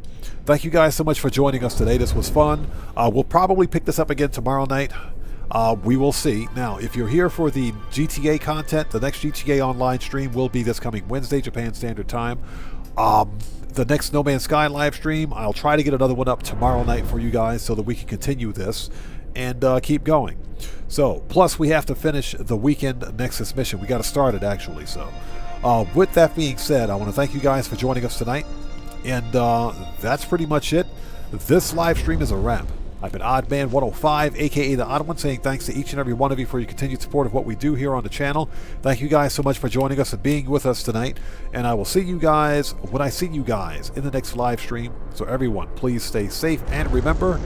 thank you guys so much for joining us today. This was fun. We'll probably pick this up again tomorrow night. We will see. Now, if you're here for the GTA content, the next GTA Online stream will be this coming Wednesday, Japan Standard Time. The next No Man's Sky live stream, I'll try to get another one up tomorrow night for you guys so that we can continue this and keep going. So, plus we have to finish the weekend Nexus mission. We got to start it, actually. So, with that being said, I want to thank you guys for joining us tonight. And that's pretty much it. This live stream is a wrap. I've been Oddman105, aka The Odd One, saying thanks to each and every one of you for your continued support of what we do here on the channel. Thank you guys so much for joining us and being with us tonight. And I will see you guys when I see you guys in the next live stream. So everyone, please stay safe. And remember,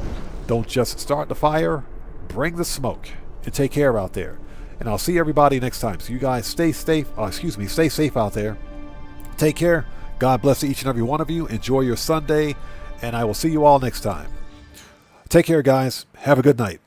don't just start the fire, bring the smoke. And take care out there. And I'll see everybody next time. So you guys stay safe. Stay safe out there. Take care. God bless each and every one of you. Enjoy your Sunday. And I will see you all next time. Take care, guys. Have a good night.